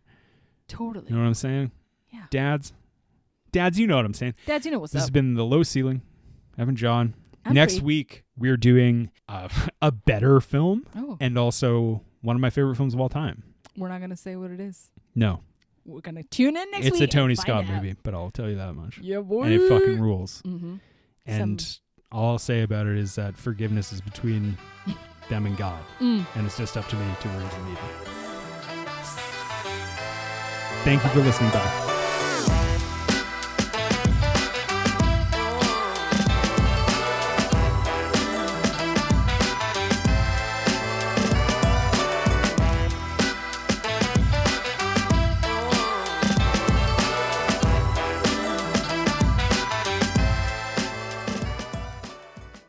Totally. You know what I'm saying? Yeah. Dads, you know what I'm saying. Dads, you know what's This up. has been The Low Ceiling. Evan John. I'm Next free. week, we're doing a better film and also one of my favorite films of all time. we're not going to say what it is. No. We're going to tune in next week. It's a Tony and find Scott out. movie, but I'll tell you that much. Yeah, boy. And it fucking rules. Mm-hmm. And all I'll say about it is that forgiveness is between them and God. And it's just up to me to arrange the meeting. Thank you for listening. Bye.